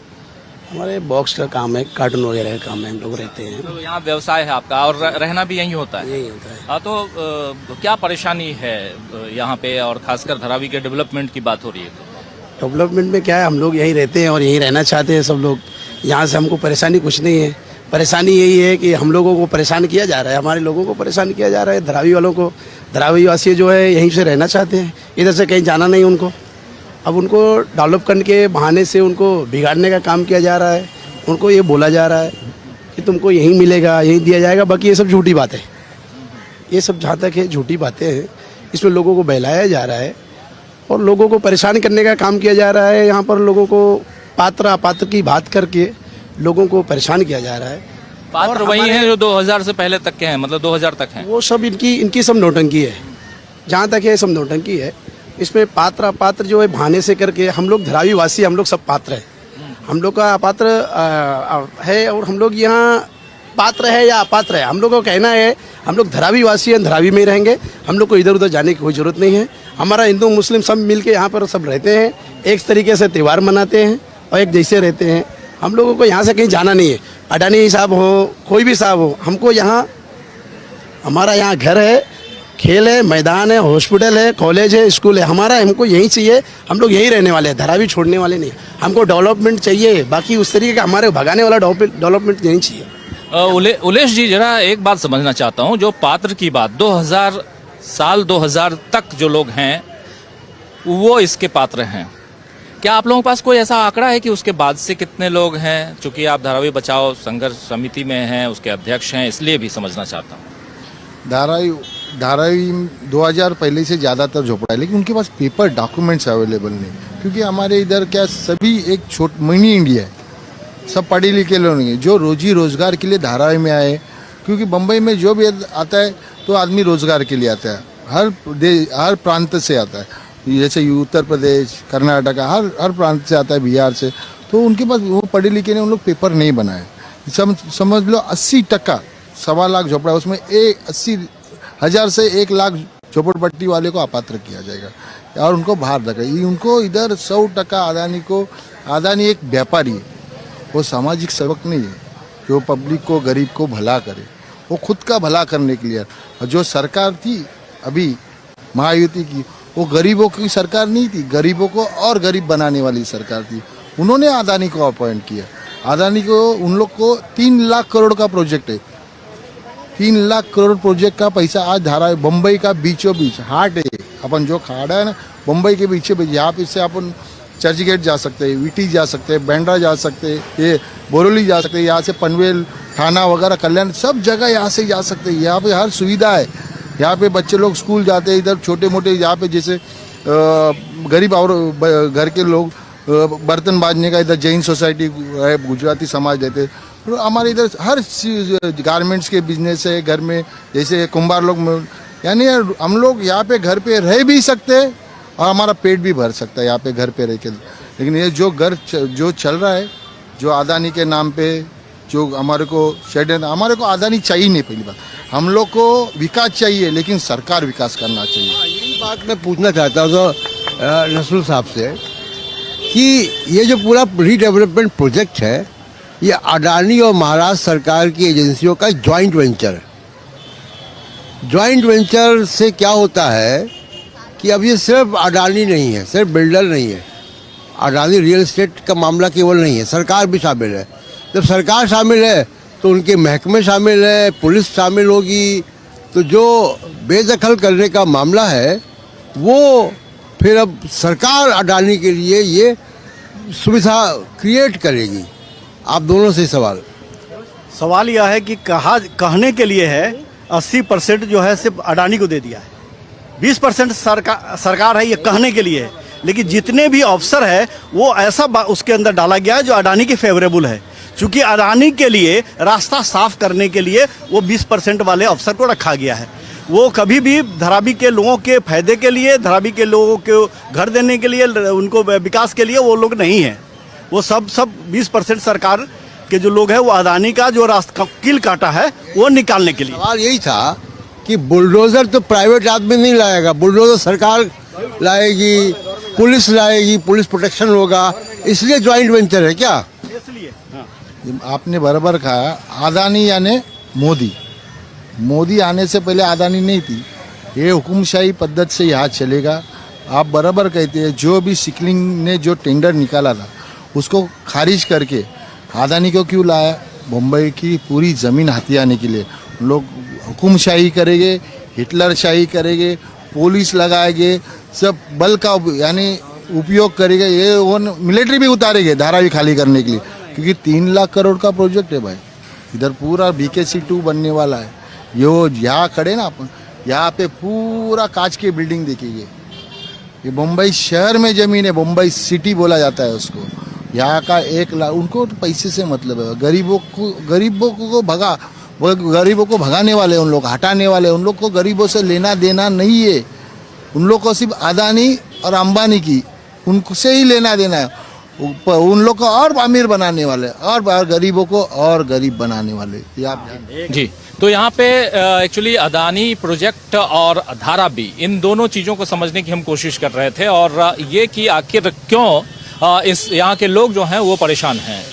हमारे बॉक्स का काम है, कार्टून वगैरह का काम है, हम लोग रहते हैं, तो यहाँ व्यवसाय है आपका और रहना भी यहीं होता है? यही होता है। हाँ, तो क्या परेशानी है यहाँ पे, और खासकर धारावी के डेवलपमेंट की बात हो रही है तो? डेवलपमेंट में क्या है, हम लोग यहीं रहते हैं और यहीं रहना चाहते हैं सब लोग। यहाँ से हमको परेशानी कुछ नहीं है। परेशानी यही है कि हम लोगों को परेशान किया जा रहा है, हमारे लोगों को परेशान किया जा रहा है, धारावी वालों को। धारावी वासी जो है यहीं से रहना चाहते हैं, इधर से कहीं जाना नहीं उनको। अब उनको डेवलप करने के बहाने से उनको बिगाड़ने का काम किया जा रहा है। उनको ये बोला जा रहा है कि तुमको यहीं मिलेगा, यहीं दिया जाएगा। बाकी ये सब झूठी बात है, ये सब जहाँ तक है झूठी बातें हैं। इसमें लोगों को बहलाया जा रहा है और लोगों को परेशान करने का काम किया जा रहा है। यहाँ पर लोगों को पात्र अपात्र की बात करके लोगों को परेशान किया जा रहा है। पात्र वही हैं जो 2000 से पहले तक के हैं, मतलब 2000 तक हैं। वो सब इनकी सब नौटंकी है, जहाँ तक है सब नौटंकी है। इसमें पात्र अपात्र जो है बहाने से करके, हम लोग धारावी वासी, हम लोग सब पात्र हैं। हम लोग का अपात्र है और हम लोग यहाँ पात्र है या अपात्र है, हम लोग को कहना है हम लोग धारावी वासी हैं, धारावी में ही रहेंगे। हम लोग को इधर उधर जाने की कोई ज़रूरत नहीं है। हमारा हिंदू मुस्लिम सब मिल के यहाँ पर सब रहते हैं, एक तरीके से त्यौहार मनाते हैं और एक जैसे रहते हैं। हम लोगों को यहाँ से कहीं जाना नहीं है। अडानी साहब हो, कोई भी साहब हो, हमको यहाँ, हमारा यहाँ घर है, खेल है, मैदान है, हॉस्पिटल है, कॉलेज है, स्कूल है, हमारा हमको यहीं चाहिए। हम लोग यहीं रहने वाले हैं, धारावी छोड़ने वाले नहीं। हमको डेवलपमेंट चाहिए, बाकी उस तरीके का हमारे भगाने वाला डेवलपमेंट नहीं चाहिए। उलेश जी, जरा एक बात समझना चाहता हूँ, जो पात्र की बात, 2000 तक जो लोग हैं वो इसके पात्र हैं। क्या आप लोगों के पास कोई ऐसा आंकड़ा है कि उसके बाद से कितने लोग हैं? चूंकि आप धारावी बचाओ संघर्ष समिति में हैं, उसके अध्यक्ष हैं, इसलिए भी समझना चाहता हूँ। धारावी 2000 पहले से ज़्यादातर झोपड़ा है, लेकिन उनके पास पेपर डॉक्यूमेंट्स अवेलेबल नहीं, क्योंकि हमारे इधर क्या सभी एक मिनी इंडिया है, सब पढ़े लिखे लोग हैं जो रोजी रोजगार के लिए धारावी में आए। क्योंकि बम्बई में जो भी आता है तो आदमी रोजगार के लिए आता है, हर प्रांत से आता है, जैसे उत्तर प्रदेश, कर्नाटक, हर प्रांत से आता है, बिहार से। तो उनके पास वो पढ़े लिखे ने, उन लोग पेपर नहीं बनाए। समझ लो 80%, 1.25 लाख झोपड़ा, उसमें 80,000 से 1 लाख झोपड़पट्टी वाले को अपात्र किया जाएगा और उनको बाहर रखा। उनको इधर 100% अदानी एक व्यापारी है, वो सामाजिक सेवक नहीं है जो पब्लिक को, गरीब को भला करे। वो खुद का भला करने के लिए। और जो सरकार थी अभी महायुति की, वो गरीबों की सरकार नहीं थी, गरीबों को और गरीब बनाने वाली सरकार थी। उन्होंने अदानी को अपॉइंट किया। अदानी को, उन लोग को 3 लाख करोड़ का प्रोजेक्ट है, 3 लाख करोड़ प्रोजेक्ट का पैसा आज धारा बम्बई का बीचों बीच हाट है। अपन जो खाड़ा है ना बम्बई के बीचों बीच, यहाँ पे से अपन चर्च गेट जा सकते हैं, वीटी जा सकते हैं, बैंड्रा जा सकते हैं, ये बोरोली जा सकते हैं, यहाँ से पनवेल, थाना वगैरह, कल्याण, सब जगह यहाँ से जा सकते हैं। यहाँ पे हर सुविधा है। यहाँ पे बच्चे लोग स्कूल जाते हैं, इधर छोटे मोटे यहाँ पे जैसे गरीब और घर के लोग बर्तन बाजने का, इधर जैन सोसाइटी है, गुजराती समाज रहते हैं। तो हमारे इधर हर गारमेंट्स के बिजनेस है घर में, जैसे कुंभार लोग, यानी हम लोग यहाँ पे घर पे रह भी सकते हैं और हमारा पेट भी भर सकता है यहाँ पे घर पे रह के। लेकिन ये जो चल रहा है, जो अदानी के नाम पे, जो हमारे को हमारे को अदानी चाहिए नहीं। पहली बात, हम लोग को विकास चाहिए, लेकिन सरकार विकास करना चाहिए। यही बात मैं पूछना चाहता हूँ तो नसरुल साहब से कि ये जो पूरा रीडेवलपमेंट प्रोजेक्ट है, ये अडानी और महाराष्ट्र सरकार की एजेंसियों का जॉइंट वेंचर है। जॉइंट वेंचर से क्या होता है कि अब ये सिर्फ अडानी नहीं है, सिर्फ बिल्डर नहीं है, अडानी रियल एस्टेट का मामला केवल नहीं है, सरकार भी शामिल है। जब सरकार शामिल है तो उनके महकमे शामिल है, पुलिस शामिल होगी, तो जो बेदखल करने का मामला है वो फिर अब सरकार अडानी के लिए ये सुविधा क्रिएट करेगी। आप दोनों से सवाल यह है कि कहने के लिए है 80% जो है सिर्फ अडानी को दे दिया है, 20% सरकार है, ये कहने के लिए है। लेकिन जितने भी अफसर है वो ऐसा उसके अंदर डाला गया है जो अडानी के फेवरेबल है। चूंकि अडानी के लिए रास्ता साफ करने के लिए वो 20% वाले अफसर को रखा गया है। वो कभी भी धारावी के लोगों के फायदे के लिए, धारावी के लोगों को घर देने के लिए, उनको विकास के लिए वो लोग नहीं हैं। वो सब 20% सरकार के जो लोग हैं वो अडानी का जो रास्ता कील काटा है वो निकालने के लिए। सवाल यही था कि बुलडोजर तो प्राइवेट आदमी नहीं लाएगा, बुलडोजर सरकार लाएगी, पुलिस लाएगी, पुलिस प्रोटेक्शन होगा, इसलिए ज्वाइंट वेंचर है क्या? आपने बराबर कहा, अदानी यानी मोदी। मोदी आने से पहले अदानी नहीं थी। ये हुकुमशाही पद्धति से यहाँ चलेगा। आप बराबर कहते हैं, जो भी सिकलिंग ने जो टेंडर निकाला था उसको खारिज करके अदानी को क्यों लाया? मुंबई की पूरी ज़मीन हथियाने के लिए। लोग हुकुमशाही करेंगे, हिटलरशाही करेंगे, पुलिस लगाएंगे, सब बल का यानी उपयोग करेंगे। ये वो मिलिट्री भी उतारेंगे धारावी खाली करने के लिए, क्योंकि 3 लाख करोड़ का प्रोजेक्ट है भाई। इधर पूरा BKC2 बनने वाला है। यो यहाँ खड़े ना अपन, यहाँ पे पूरा कांच की बिल्डिंग देखेंगे। ये मुंबई शहर में ज़मीन है, मुंबई सिटी बोला जाता है उसको। यहाँ का 1 लाख, उनको तो पैसे से मतलब है। गरीबों को भगाने वाले उन लोग, हटाने वाले उन लोग को गरीबों से लेना देना नहीं है। उन लोग को सिर्फ अदानी और अंबानी की उनसे ही लेना देना है। उन लोग को और अमीर बनाने वाले और गरीबों को और गरीब बनाने वाले। ये आप जी, तो यहाँ पे एक्चुअली अदानी प्रोजेक्ट और धारावी, इन दोनों चीज़ों को समझने की हम कोशिश कर रहे थे, और ये कि आखिर क्यों इस यहाँ के लोग जो हैं वो परेशान हैं,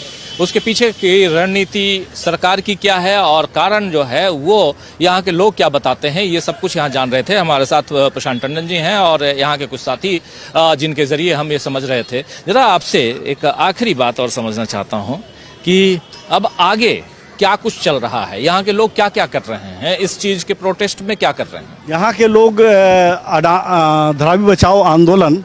उसके पीछे की रणनीति सरकार की क्या है और कारण जो है वो यहाँ के लोग क्या बताते हैं, ये सब कुछ यहाँ जान रहे थे। हमारे साथ प्रशांत टंडन जी हैं और यहाँ के कुछ साथी जिनके ज़रिए हम ये समझ रहे थे। ज़रा आपसे एक आखिरी बात और समझना चाहता हूँ कि अब आगे क्या कुछ चल रहा है, यहाँ के लोग क्या क्या कर रहे हैं, इस चीज़ के प्रोटेस्ट में क्या कर रहे हैं? यहाँ के लोग धारावी बचाओ आंदोलन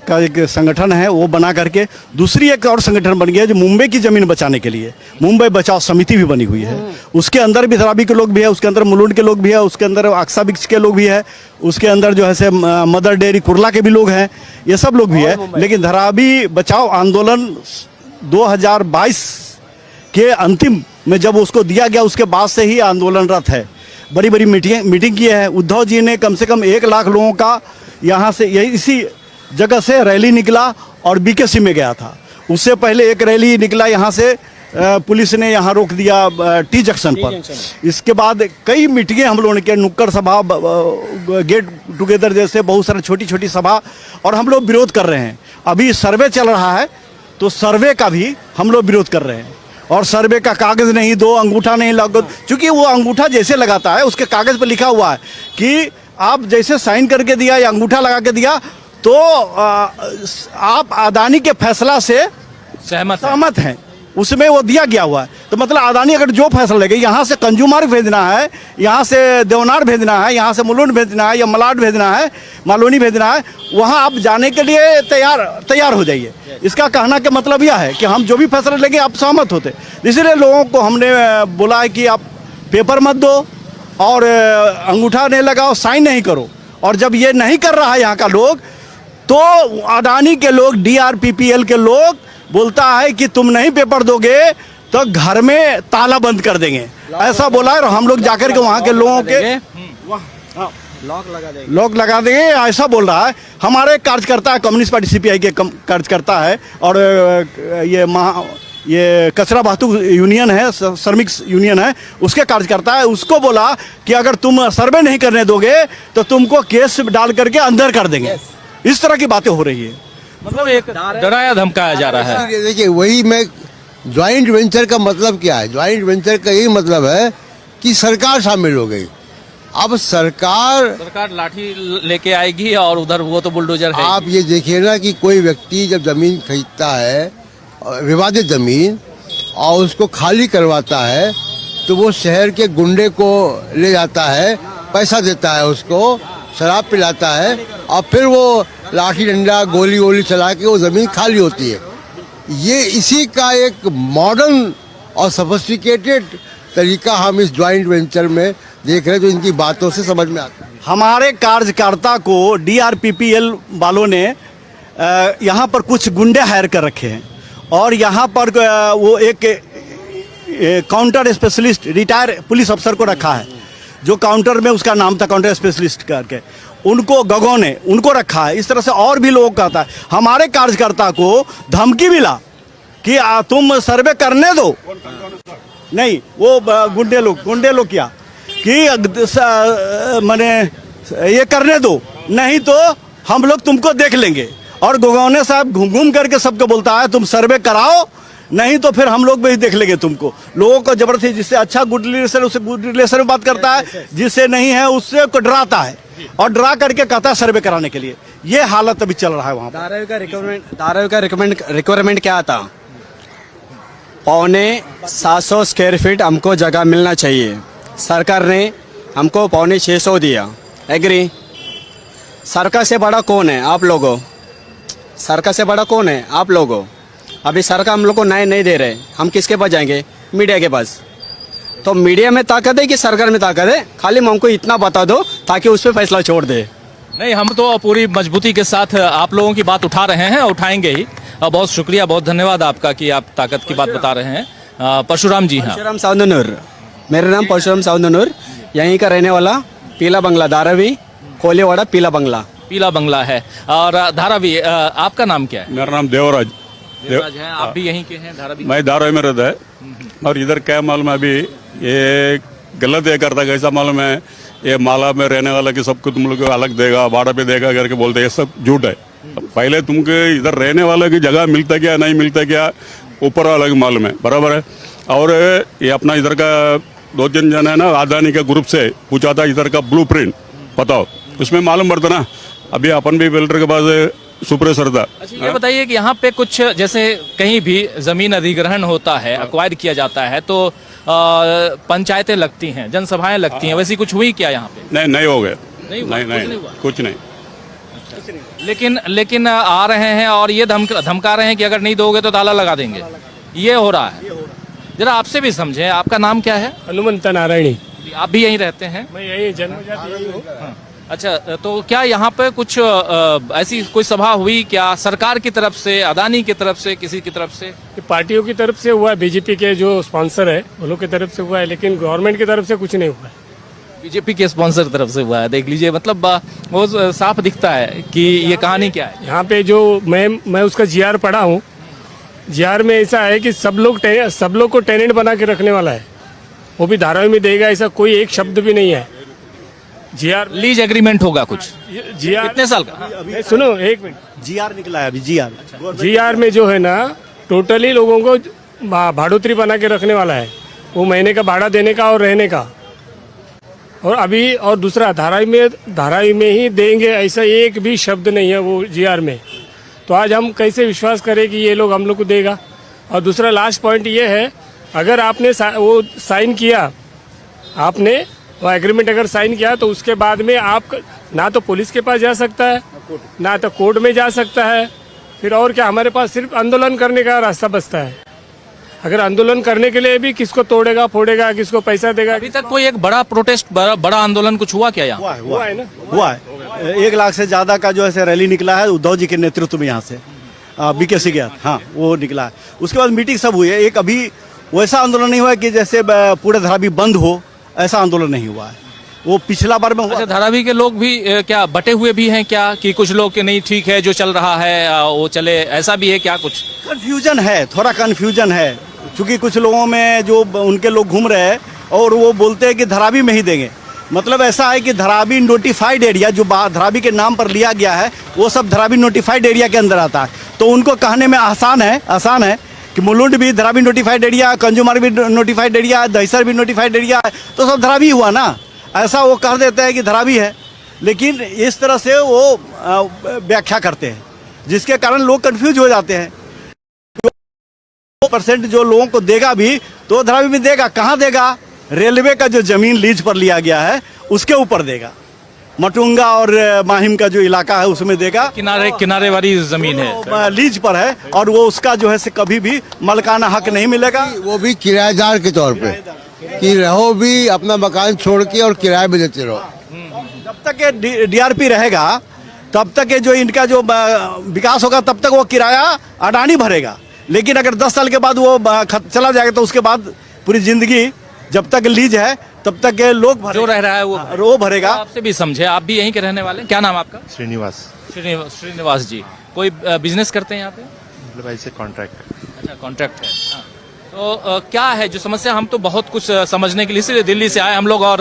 का एक संगठन है, वो बना करके दूसरी एक और संगठन बन गया जो मुंबई की ज़मीन बचाने के लिए मुंबई बचाओ समिति भी बनी हुई है। उसके अंदर भी धारावी के लोग भी है, उसके अंदर मुलुंड के लोग भी है, उसके अंदर अक्सा बिक्स के लोग भी है, उसके अंदर जो है से मदर डेयरी कुर्ला के भी लोग हैं, ये सब लोग भी है। लेकिन धारावी बचाओ आंदोलन 2022 के अंतिम में जब उसको दिया गया, उसके बाद से ही आंदोलनरत है। बड़ी बड़ी मीटिंग की है। उद्धव जी ने कम से कम 1 लाख लोगों का यहाँ से यही इसी जगह से रैली निकला और BKC में गया था। उससे पहले एक रैली निकला यहाँ से, पुलिस ने यहाँ रोक दिया T जंक्शन पर। इसके बाद कई मीटिंगें हम लोगों ने किया, नुक्कड़ सभा, गेट टुगेदर जैसे बहुत सारे छोटी छोटी सभा, और हम लोग विरोध कर रहे हैं। अभी सर्वे चल रहा है तो सर्वे का भी हम लोग विरोध कर रहे हैं। और सर्वे का कागज़ नहीं दो, अंगूठा नहीं लगो, क्योंकि वो अंगूठा जैसे लगाता है उसके कागज़ पर लिखा हुआ है कि आप जैसे साइन करके दिया या अंगूठा लगा के दिया तो आप अदानी के फैसला से सहमत हैं, उसमें वो दिया गया हुआ है। तो मतलब अदानी अगर जो फैसला लेगा, यहाँ से कंज्यूमर भेजना है, यहाँ से देवनार भेजना है, यहाँ से मुलुंड भेजना है या मलाड भेजना है, मालोनी भेजना है, वहाँ आप जाने के लिए तैयार हो जाइए। इसका कहना का मतलब यह है कि हम जो भी फैसला लेंगे आप सहमत होते। इसलिए लोगों को हमने बोला है कि आप पेपर मत दो और अंगूठा नहीं लगाओ, साइन नहीं करो। और जब ये नहीं कर रहा है यहाँ का लोग, तो अडानी के लोग, DRPPL के लोग बोलता है कि तुम नहीं पेपर दोगे तो घर में ताला बंद कर देंगे, ऐसा बोला है। और हम लोग जाकर के वहाँ के लोगों के लॉक लगा देंगे, ऐसा बोल रहा है। हमारे कार्यकर्ता है, कम्युनिस्ट पार्टी CPI के कार्यकर्ता है, और ये कचरा वाहतुक यूनियन है, श्रमिक यूनियन है, उसके कार्यकर्ता है। उसको बोला कि अगर तुम सर्वे नहीं करने दोगे तो तुमको केस डाल करके अंदर कर देंगे। इस तरह की बातें हो रही है, मतलब एक डराया धमकाया जा रहा है। देखिए, वही मैं, ज्वाइंट वेंचर का मतलब क्या है? ज्वाइंट वेंचर का यही मतलब है कि सरकार शामिल हो गई। अब सरकार लाठी लेके आएगी और उधर वो तो बुलडोजर है। आप ये देखिए ना कि कोई व्यक्ति जब जमीन खरीदता है, विवादित जमीन, और उसको खाली करवाता है, तो वो शहर के गुंडे को ले जाता है, पैसा देता है, उसको शराब पिलाता है, और फिर वो लाठी डंडा गोली वोली चला के वो ज़मीन खाली होती है। ये इसी का एक मॉडर्न और सोफिस्टिकेटेड तरीका हम इस ज्वाइंट वेंचर में देख रहे हैं, जो इनकी बातों से समझ में आता है। हमारे कार्यकर्ता को DRPPL वालों ने यहाँ पर कुछ गुंडे हायर कर रखे हैं, और यहाँ पर वो एक काउंटर स्पेशलिस्ट रिटायर पुलिस अफसर को रखा है, जो काउंटर में उसका नाम था काउंटर स्पेशलिस्ट करके, उनको गगों ने उनको रखा है। इस तरह से और भी लोग कहता है। हमारे कार्यकर्ता को धमकी मिला कि तुम सर्वे करने दो, नहीं वो गुंडे लोग क्या कि माने ये करने दो, नहीं तो हम लोग तुमको देख लेंगे। और गोगौने साहब घूम घूम करके सबको बोलता है तुम सर्वे कराओ, नहीं तो फिर हम लोग भी देख लेंगे तुमको। लोगों को जबरदस्ती, जिससे अच्छा गुड रिलेशन उससे गुड रिलेशन में बात करता है, जिससे नहीं है उससे को डराता है और डरा करके कहता है सर्वे कराने के लिए। ये हालत अभी चल रहा है वहाँ पर। धारावी का रिक्वायरमेंट क्या था? 750 स्क्वायर फीट हमको जगह मिलना चाहिए। सरकार ने हमको 650 दिया, एग्री। सरकार से बड़ा कौन है? आप लोगों। सरकार से बड़ा कौन है? आप लोगों। अभी सरकार हम लोग को न्याय नहीं दे रहे, हम किसके पास जाएंगे? मीडिया के पास। तो मीडिया में ताकत है कि सरकार में ताकत है? खाली हमको इतना बता दो ताकि उस पर फैसला छोड़ दे। नहीं, हम तो पूरी मजबूती के साथ आप लोगों की बात उठा रहे हैं, उठाएंगे ही। बहुत शुक्रिया, बहुत धन्यवाद आपका कि आप ताकत की बात बता रहे हैं। परशुराम जी, हाँ। परशुराम साउंदनूर, मेरा नाम परशुराम साउंदनूर, यहीं का रहने वाला, पीला बंगला, धारावी कोलेवाड़ा पीला बंगला। पीला बंगला है। और धारावी, आपका नाम क्या है? मेरा नाम देवराज है। आप भी यहीं के हैं? धारावी। मैं धारावी में रहता है। और इधर क्या मालूम है, अभी ये गलत ये करता है, कैसा मालूम है, ये माला में रहने वाला कि सबको तुम लोग अलग देगा, भाड़ा पे देगा करके बोलते हैं, ये सब झूठ है। पहले तुमको इधर रहने वाला की जगह मिलता क्या नहीं मिलता क्या ऊपर वाला की मालूम है, बराबर है। और ये अपना इधर का 2-3 जन है ना, अदानी के ग्रुप से पूछा था इधर का ब्लूप्रिंट बताओ, उसमें मालूम पड़ता ना। अभी अपन भी बिल्डर के पास सुप्रेसर था। अच्छा, ये बताइए कि यहाँ पे कुछ जैसे कहीं भी जमीन अधिग्रहण होता है, अक्वायर किया जाता है, तो पंचायतें लगती हैं, जनसभाएं लगती हैं, वैसी कुछ हुई क्या यहाँ पे? नहीं हो गए, नहीं, कुछ नहीं। लेकिन आ रहे हैं और ये धमका रहे हैं कि अगर नहीं दोगे तो ताला लगा देंगे। ये हो रहा है। जरा आपसे भी समझे, आपका नाम क्या है? हनुमंत नारायणी। आप भी यहीं रहते हैं? मैं यही जन्मजात यही हूँ। अच्छा, तो क्या यहाँ पे कुछ ऐसी कोई सभा हुई क्या, सरकार की तरफ से, अदानी की तरफ से, किसी की तरफ से? पार्टियों की तरफ से हुआ है, बीजेपी के जो स्पॉन्सर है उन लोग की तरफ से हुआ है, लेकिन गवर्नमेंट की तरफ से कुछ नहीं हुआ है। बीजेपी के स्पॉन्सर की तरफ से हुआ है, देख लीजिए। मतलब वो साफ दिखता है कि ये कहानी क्या है। यहाँ पे जो मैं उसका जीआर पढ़ा हूँ, जीआर में ऐसा है कि सब लोग को टेनेंट बना के रखने वाला है, वो भी धारावी में देगा, ऐसा कोई एक शब्द भी नहीं है। जीआर लीज एग्रीमेंट होगा कुछ। जीआर कितने साल का? सुनो एक मिनट, जीआर निकला है अभी। जीआर में जो है ना, टोटली लोगों को भाड़ोतरी बना के रखने वाला है, वो महीने का भाड़ा देने का और रहने का। और अभी और दूसरा धारावी में ही देंगे, ऐसा एक भी शब्द नहीं है वो जीआर में। तो आज हम कैसे विश्वास करें कि ये लोग हम लोग को देगा। और दूसरा लास्ट पॉइंट ये है, अगर आपने वो साइन किया, आपने वो एग्रीमेंट अगर साइन किया, तो उसके बाद में आप ना तो पुलिस के पास जा सकता है, ना तो कोर्ट में जा सकता है। फिर और क्या, हमारे पास सिर्फ आंदोलन करने का रास्ता बचता है। अगर आंदोलन करने के लिए भी किसको तोड़ेगा फोड़ेगा, किसको पैसा देगा। अभी तक कोई एक बड़ा प्रोटेस्ट, बड़ा आंदोलन कुछ हुआ क्या यहाँ? हुआ है ना, हुआ है। 1 लाख से ज्यादा का जो है रैली निकला है उद्धव जी के नेतृत्व में, यहाँ से बीकेसी गया, हाँ वो निकला है। उसके बाद मीटिंग सब हुई है। एक अभी वैसा आंदोलन नहीं हुआ कि जैसे पूरे धारावी बंद हो, ऐसा आंदोलन नहीं हुआ है। वो पिछला बार में हुआ। अच्छा, धारावी के लोग भी क्या बटे हुए भी हैं क्या, कि कुछ लोग के नहीं ठीक है जो चल रहा है वो चले, ऐसा भी है क्या? कुछ कंफ्यूजन है, थोड़ा कंफ्यूजन है, क्योंकि कुछ लोगों में जो उनके लोग घूम रहे हैं और वो बोलते हैं कि धारावी में ही देंगे। मतलब ऐसा है कि धारावी नोटिफाइड एरिया जो धारावी के नाम पर लिया गया है, वो सब धारावी नोटिफाइड एरिया के अंदर आता है। तो उनको कहने में आसान है कि मुलुंड भी धारावी नोटिफाइड एरिया, कंजुमार भी नोटिफाइड एरिया, दहिसर भी नोटिफाइड एरिया है, तो सब धारावी हुआ ना। ऐसा वो कह देते हैं कि धारावी है, लेकिन इस तरह से वो व्याख्या करते हैं, जिसके कारण लोग कंफ्यूज हो जाते हैं। 2% जो लोगों को देगा भी तो धारावी में देगा, कहाँ देगा? रेलवे का जो जमीन लीज पर लिया गया है उसके ऊपर देगा। मटुंगा और माहिम का जो इलाका है उसमें देगा। किनारे वाली जमीन है, लीज पर है, और वो उसका जो है से कभी भी मलकाना हक नहीं मिलेगा। वो भी किराएदार के तौर पे कि रहो भी अपना मकान छोड़ के और किराए में देते रहो। जब तक ये डीआरपी रहेगा तब तक ये जो इनका जो विकास होगा तब तक वो किराया अडानी भरेगा। लेकिन अगर 10 साल के बाद वो चला जाएगा तो उसके बाद पूरी जिंदगी जब तक लीज है तब तक ये लोग जो रह रहा है वो भरेगा। आपसे भी समझे, आप भी यहीं के रहने वाले, क्या नाम आपका? श्रीनिवास जी। कोई बिजनेस करते हैं यहाँ पे? मतलब ऐसे कॉन्ट्रैक्ट। अच्छा, कॉन्ट्रैक्ट है। हाँ। तो क्या है जो समस्या, हम तो बहुत कुछ समझने के लिए इसलिए दिल्ली से आए हम लोग और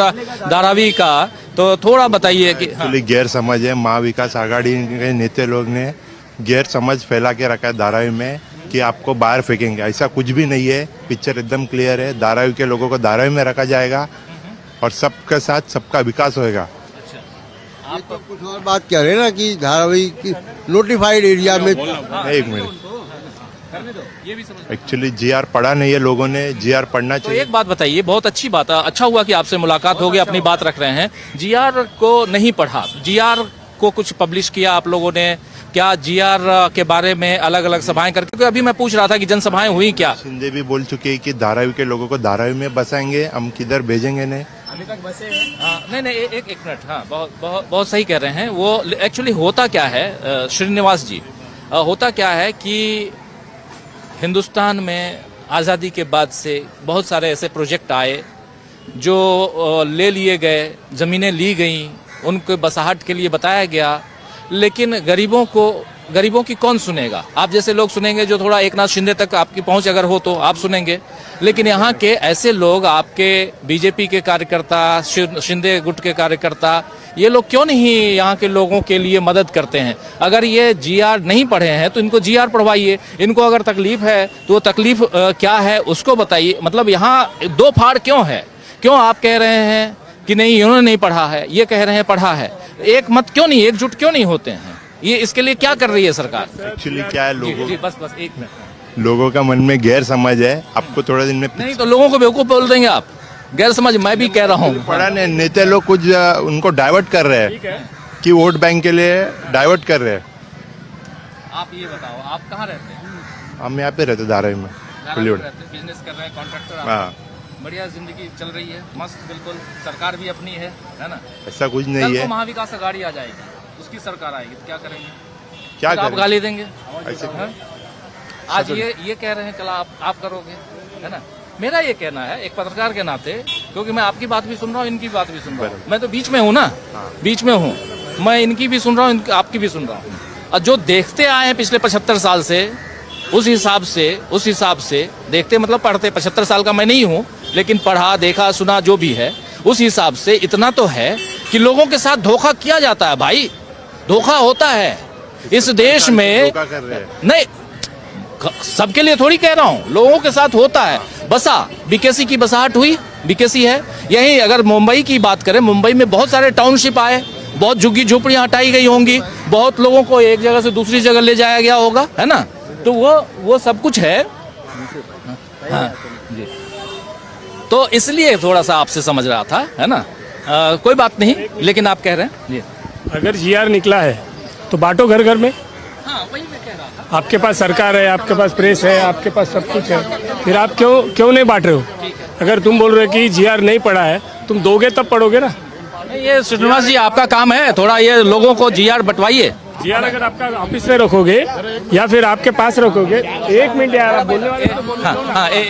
धारावी का, तो थोड़ा बताइए कि। गैर समझ है। महा विकास आघाड़ी के नेता लोग ने गैर समझ फैला के रखा है धारावी में कि आपको बाहर फेंकेंगे। ऐसा कुछ भी नहीं है, पिक्चर एकदम क्लियर है। धारावी के लोगों को धारावी में रखा जाएगा और सबके साथ सबका विकास होएगा। आप तो कुछ और बात कह रहे हैं ना कि धारावी की नोटिफाइड एरिया में। एक मिनट, एक्चुअली जीआर पढ़ा नहीं है लोगों ने, जीआर पढ़ना तो चाहिए। एक बात बताइए, बहुत अच्छी बात है, अच्छा हुआ कि आपसे मुलाकात हो गई, अपनी बात रख रहे हैं। जीआर को नहीं पढ़ा, जीआर को कुछ पब्लिश किया आप लोगों ने क्या? जीआर के बारे में अलग अलग सभाएं करके, क्योंकि अभी मैं पूछ रहा था कि जनसभाएं हुई क्या? शिंदे भी बोल चुके हैं कि धारावी के लोगों को धारावी में बसाएंगे, हम किधर भेजेंगे नहीं। अभी तक बसे हैं? नहीं, एक मिनट, हाँ, बहुत सही कह रहे हैं वो। एक्चुअली होता क्या है श्रीनिवास जी, होता क्या है कि हिंदुस्तान में आज़ादी के बाद से बहुत सारे ऐसे प्रोजेक्ट आए जो ले लिए गए, ज़मीनें ली गई, उनको बसाहट के लिए बताया गया, लेकिन गरीबों की कौन सुनेगा? आप जैसे लोग सुनेंगे, जो थोड़ा एकनाथ शिंदे तक आपकी पहुंच अगर हो तो आप सुनेंगे, लेकिन यहाँ के ऐसे लोग, आपके बीजेपी के कार्यकर्ता, शिंदे गुट के कार्यकर्ता, ये लोग क्यों नहीं यहाँ के लोगों के लिए मदद करते हैं? अगर ये जीआर नहीं पढ़े हैं तो इनको जीआर पढ़वाइए, इनको अगर तकलीफ है तो वो तकलीफ क्या है उसको बताइए। मतलब यहाँ दो फाड़ क्यों है? क्यों आप कह रहे हैं कि नहीं इन्होंने नहीं पढ़ा है, ये कह रहे हैं पढ़ा है? एक मत क्यों नहीं, एकजुट क्यों नहीं होते हैं? ये इसके लिए क्या कर रही है सरकार? एक्चुअली क्या है, बस एक मिनट, लोगों का मन में गैर समझ है। आपको थोड़े दिन में नहीं तो लोगों को बेवकूफ बोल देंगे आप, गैर समझ मैं भी कह रहा हूँ। पढ़ा नहीं, नेता लोग कुछ उनको डाइवर्ट कर रहे हैं कि वोट बैंक के लिए डाइवर्ट कर रहे हैं। आप ये बताओ, आप कहाँ रहते हैं? हम यहाँ पे रहते धारावी में, बिजनेस कर रहे हैं, कॉन्ट्रैक्टर। हाँ, बढ़िया जिंदगी चल रही है, मस्त, बिल्कुल। सरकार भी अपनी है ना? ऐसा कुछ नहीं कल है। को महाविकास अघाड़ी आ जाएगी, उसकी सरकार आएगी तो क्या करेंगे? क्या आप करेंगे? गाली देंगे? ऐसे हाँ? आज ये कह रहे हैं, कल आप करोगे, है ना? मेरा ये कहना है एक पत्रकार के नाते, क्योंकि मैं आपकी बात भी सुन रहा हूँ, इनकी बात भी सुन रहा हूँ, मैं तो बीच में हूँ ना, बीच में हूँ मैं, इनकी भी सुन रहा हूँ, आपकी भी सुन रहा हूँ। और जो देखते आए हैं पिछले 75 साल से, उस हिसाब से देखते, मतलब पढ़ते, 75 साल का मैं नहीं हूँ, लेकिन पढ़ा, देखा, सुना जो भी है, उस हिसाब से इतना तो है कि लोगों के साथ धोखा किया जाता है भाई, धोखा होता है इस देश में। नहीं, सबके लिए थोड़ी कह रहा हूँ, लोगों के साथ होता है। बीकेसी की बसाहट हुई, बीकेसी है यही। अगर मुंबई की बात करें, मुंबई में बहुत सारे टाउनशिप आए, बहुत झुग्गी झोपड़ियाँ हटाई गई होंगी, बहुत लोगों को एक जगह से दूसरी जगह ले जाया गया होगा, है ना? तो वो सब कुछ है। हाँ जी, तो इसलिए थोड़ा सा आपसे समझ रहा था, है ना? कोई बात नहीं, लेकिन आप कह रहे हैं जी, अगर जीआर निकला है तो बांटो घर घर में। हाँ, वही मैं कह रहा था। आपके पास सरकार है, आपके पास प्रेस है, आपके पास सब कुछ है, फिर आप क्यों नहीं बांट रहे हो? अगर तुम बोल रहे हो कि जीआर नहीं पढ़ा है, तुम दोगे तब पढ़ोगे ना। ये श्रीनिवास जी आपका काम है, थोड़ा ये लोगों को जीआर बंटवाइए। जीआर अगर आपका ऑफिस में रखोगे या फिर आपके पास रखोगे, एक मिनट यार, आप बोलने वाले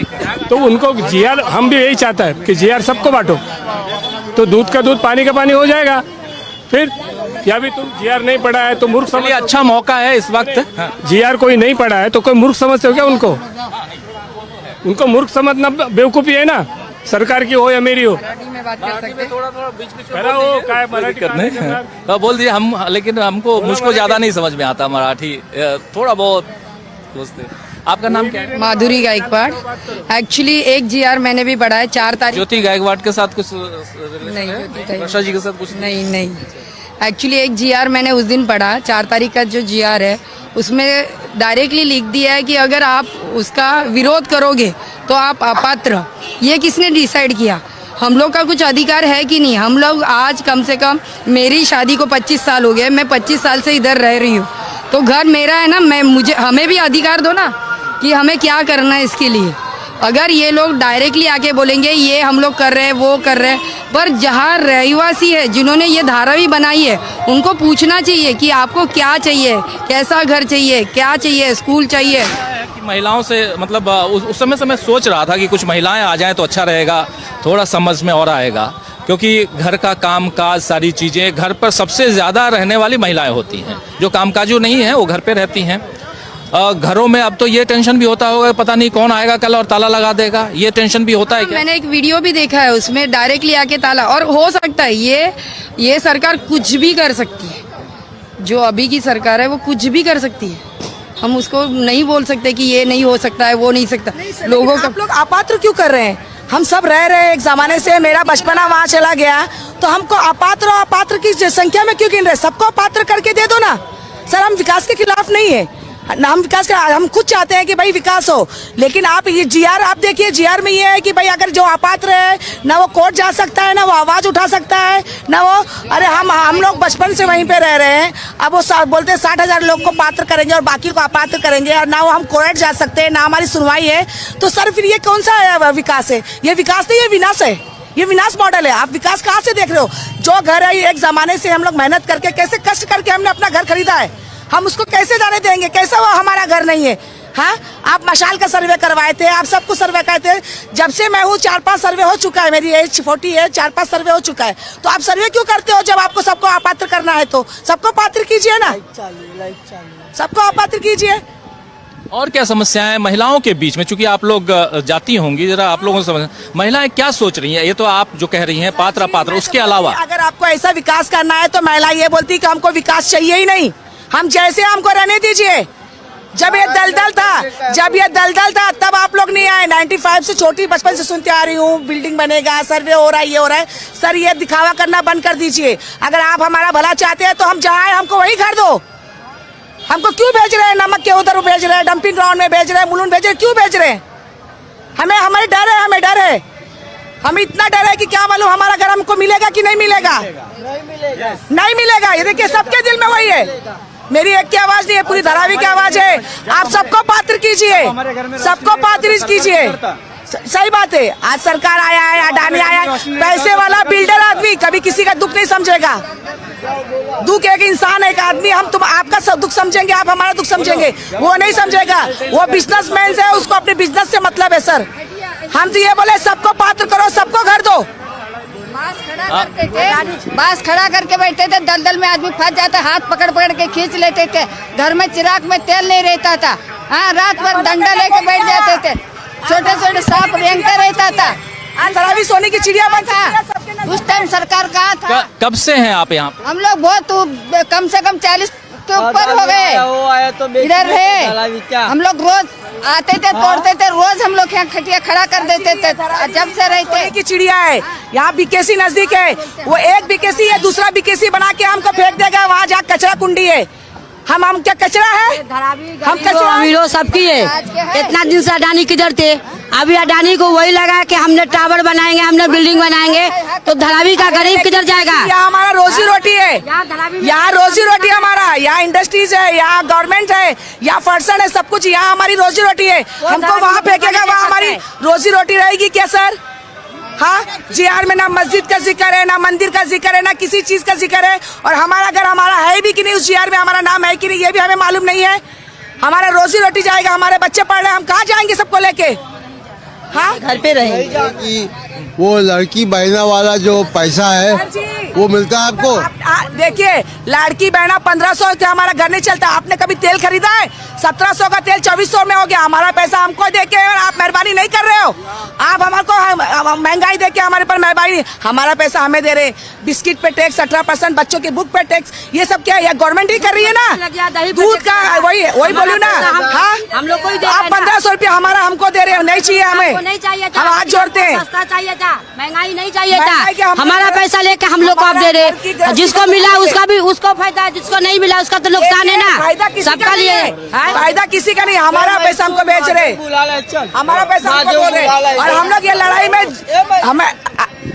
तो उनको जीआर, हम भी यही चाहता है कि जीआर सबको बांटो, तो दूध का दूध पानी का पानी हो जाएगा। फिर या भी तुम जीआर नहीं पढ़ा है तो मूर्ख समझ, अच्छा मौका है इस वक्त। जीआर कोई नहीं पढ़ा है तो कोई मूर्ख समझते हो क्या उनको मूर्ख समझना बेवकूफी है ना, सरकार की हो या मेरी हो। बोल दीजिए हम, लेकिन मुझको ज्यादा नहीं समझ में आता मराठी, थोड़ा बहुत सोचते। आपका नाम क्या है? माधुरी गायकवाड़। एक्चुअली एक जीआर मैंने भी पढ़ा है, 4 तारीख। ज्योति गायकवाड़ के साथ कुछ नहीं, वर्षा जी के साथ कुछ नहीं। एक्चुअली एक जीआर मैंने उस दिन पढ़ा, 4 तारीख का जो जीआर है, उसमें डायरेक्टली लिख दिया है कि अगर आप उसका विरोध करोगे तो आप अपात्र। ये किसने डिसाइड किया? हम लोग का कुछ अधिकार है कि नहीं? हम लोग आज कम से कम, मेरी शादी को 25 साल हो गए, मैं 25 साल से इधर रह रही हूँ, तो घर मेरा है ना, हमें भी अधिकार दो ना कि हमें क्या करना है इसके लिए। अगर ये लोग डायरेक्टली आके बोलेंगे ये हम लोग कर रहे हैं, वो कर रहे हैं, पर जहाँ रहवासी है, जिन्होंने ये धारावी बनाई है, उनको पूछना चाहिए कि आपको क्या चाहिए, कैसा घर चाहिए, क्या चाहिए, स्कूल चाहिए। महिलाओं से, मतलब उस समय से मैं सोच रहा था कि कुछ महिलाएं आ जाएं तो अच्छा रहेगा, थोड़ा समझ में और आएगा, क्योंकि घर का काम काज, सारी चीज़ें, घर पर सबसे ज़्यादा रहने वाली महिलाएं होती हैं। जो कामकाजू नहीं है वो घर पे रहती हैं। घरों में अब तो ये टेंशन भी होता होगा, पता नहीं कौन आएगा कल और ताला लगा देगा, ये टेंशन भी होता है क्या? मैंने एक वीडियो भी देखा है, उसमें डायरेक्टली आके ताला, और हो सकता है ये सरकार कुछ भी कर सकती है, जो अभी की सरकार है वो कुछ भी कर सकती है। हम उसको नहीं बोल सकते कि ये नहीं हो सकता है, वो नहीं सकता। लोगों का आप लोग अपात्र क्यों कर रहे हैं? हम सब रह रहे हैं एक जमाने से, मेरा बचपना वहाँ चला गया, तो हमको अपात्र की संख्या में क्यों गिन रहे? सबको अपात्र करके दे दो ना सर। हम विकास के खिलाफ नहीं है ना, हम विकास का, हम खुद चाहते हैं कि भाई विकास हो, लेकिन आप ये जीआर आप देखिए, जीआर में ये है कि भाई अगर जो अपात्र है ना वो कोर्ट जा सकता है, ना वो आवाज उठा सकता है, ना वो, अरे हम लोग बचपन से वहीं पे रह रहे हैं। अब वो बोलते हैं 60,000 लोग को पात्र करेंगे और बाकी को अपात्र करेंगे, और ना वो हम कोर्ट जा सकते हैं, ना हमारी सुनवाई है। तो सर फिर ये कौन सा विकास है? ये विकास नहीं, ये विनाश है, ये विनाश मॉडल है। आप विकास कहाँ से देख रहे हो? जो घर है एक जमाने से हम लोग मेहनत करके, कैसे कष्ट करके हमने अपना घर खरीदा है, हम उसको कैसे जाने देंगे? कैसे वो हमारा घर नहीं है? हाँ, आप मशाल का सर्वे करवाए थे, आप सबको सर्वे कराए थे। जब से मैं हूँ 4-5 सर्वे हो चुका है, मेरी एज 40 है, 4-5 सर्वे हो चुका है। तो आप सर्वे क्यों करते हो? जब आपको सबको अपात्र करना है तो सबको पात्र कीजिए ना, सबको अपात्र कीजिए। और क्या समस्याएं हैं महिलाओं के बीच में? चूंकि आप लोग जाती होंगी, जरा आप लोगों को समझ, महिलाएं क्या सोच रही हैं? ये तो आप जो कह रही हैं पात्र अपात्र, उसके अलावा अगर आपको ऐसा विकास करना है तो महिला ये बोलती कि हमको विकास चाहिए ही नहीं, हम जैसे हमको रहने दीजिए। जब ये दलदल था तब आप लोग नहीं आए। 95 से छोटी बचपन से सुनते आ रही हूँ, बिल्डिंग बनेगा, सर्वे हो रहा है, ये हो रहा है। सर ये दिखावा करना बंद कर दीजिए। अगर आप हमारा भला चाहते हैं तो हम जहाँ आए हमको वही घर दो। हमको क्यों भेज रहे हैं? नमक के उधर भेज रहे हैं, डंपिंग ग्राउंड में भेज रहे हैं, मुलुंड भेज रहे हैं, क्यों भेज रहे हैं? हमें डर है, हमें डर है, हमें इतना डर है कि क्या मालूम हमारा घर हमको मिलेगा कि नहीं मिलेगा। नहीं मिलेगा। ये देखिए सबके दिल में वही है, मेरी एक की आवाज नहीं है, पूरी धारावी की आवाज है। आप सबको पात्र कीजिए, सबको पात्र कीजिए। सही बात है। आज सरकार आया है, अडानी आया है, पैसे वाला बिल्डर आदमी कभी किसी का दुख नहीं समझेगा। दुख एक इंसान, एक आदमी, हम तुम आपका सब दुख समझेंगे, आप हमारा दुख समझेंगे, वो नहीं समझेगा। वो बिजनेसमैन है, उसको अपने बिजनेस से मतलब है सर। हम तो ये बोले सबको पात्र करो, सबको घर दो। बांस खड़ा करके बैठते थे, दलदल में आदमी फंस जाता, हाथ पकड़ पकड़ के खींच लेते थे। घर में चिराग में तेल नहीं रहता था, हाँ, रात भर डंडा लेके बैठ जाते थे, छोटे छोटे सांप रेंगता रहता था। धारावी सोने की चिड़िया बनता। उस टाइम सरकार कहाँ था? कब से हैं आप यहाँ? हम लोग बहुत कम से कम 40 के ऊपर हो गए, इधर रहे। हम लोग रोज आते थे, तोड़ते थे, रोज हम लोग यहाँ खटिया खड़ा कर देते थे। जब से रहते की चिड़िया है, यहाँ बीकेसी नजदीक है, वो एक बीकेसी है, दूसरा बीकेसी बना के हमको फेंक देगा। वहाँ जहाँ कचरा कुंडी है, हम क्या कचरा है? हम कचरा विरोध सबकी है। इतना दिन से अडानी किधर थे? अभी अडानी को वही लगा कि हमने टावर बनाएंगे, हमने बिल्डिंग बनाएंगे, तो धारावी का गरीब किधर जाएगा? यहाँ हमारा रोजी रोटी है, यहाँ रोजी रोटी हमारा, यहाँ इंडस्ट्रीज है, यहाँ गवर्नमेंट है, यहाँ फर्सन है, सब कुछ यहाँ हमारी रोजी रोटी है। हमको वहाँ फेंकेगा, वहाँ हमारी रोजी रोटी रहेगी क्या सर? हाँ, जीआर में ना मस्जिद का जिक्र है, ना मंदिर का जिक्र है, ना किसी चीज का जिक्र है। और हमारा घर हमारा है भी कि नहीं, उस जीआर में हमारा नाम है कि नहीं, ये भी हमें मालूम नहीं है। हमारा रोजी रोटी जाएगा, हमारे बच्चे पढ़ रहे हैं, हम कहाँ जाएंगे सबको लेके? हाँ, घर पे रहेंगे। वो लड़की बहना वाला जो पैसा है वो मिलता है आपको? देखिए, लड़की बहना 1500 से हमारा घर नहीं चलता। आपने कभी तेल खरीदा है? 1700 का तेल 2400 में हो गया। हमारा पैसा हमको देके और आप मेहरबानी नहीं कर रहे हो। आप हमारे महंगाई देके हमारे पर मेहरबानी, हमारा पैसा हमें दे रहे। बिस्किट पे टैक्स 18%, बच्चों की बुक पे टैक्स, ये सब क्या है? गवर्नमेंट ही कर रही है ना। दूध का वही बोलूँ ना। हाँ, हम लोग को आप 1500 रुपया हमारा हमको दे रहे हो, नहीं चाहिए हमें, नहीं चाहिए, हम हाथ जोड़ते हैं। सस्ता चाहिए था, महंगाई नहीं चाहिए महंगाई क्या था। हम हमारा पैसा लेके हम लोग को आप दे रहे, जिसको मिला उसका भी उसको फायदा है, जिसको नहीं मिला उसका तो नुकसान है ना, सबका लिए। फायदा किसी का नहीं, हमारा पैसा हमको बेच रहे, हमारा पैसा हमको बोल रहे। और हम लोग ये लड़ाई में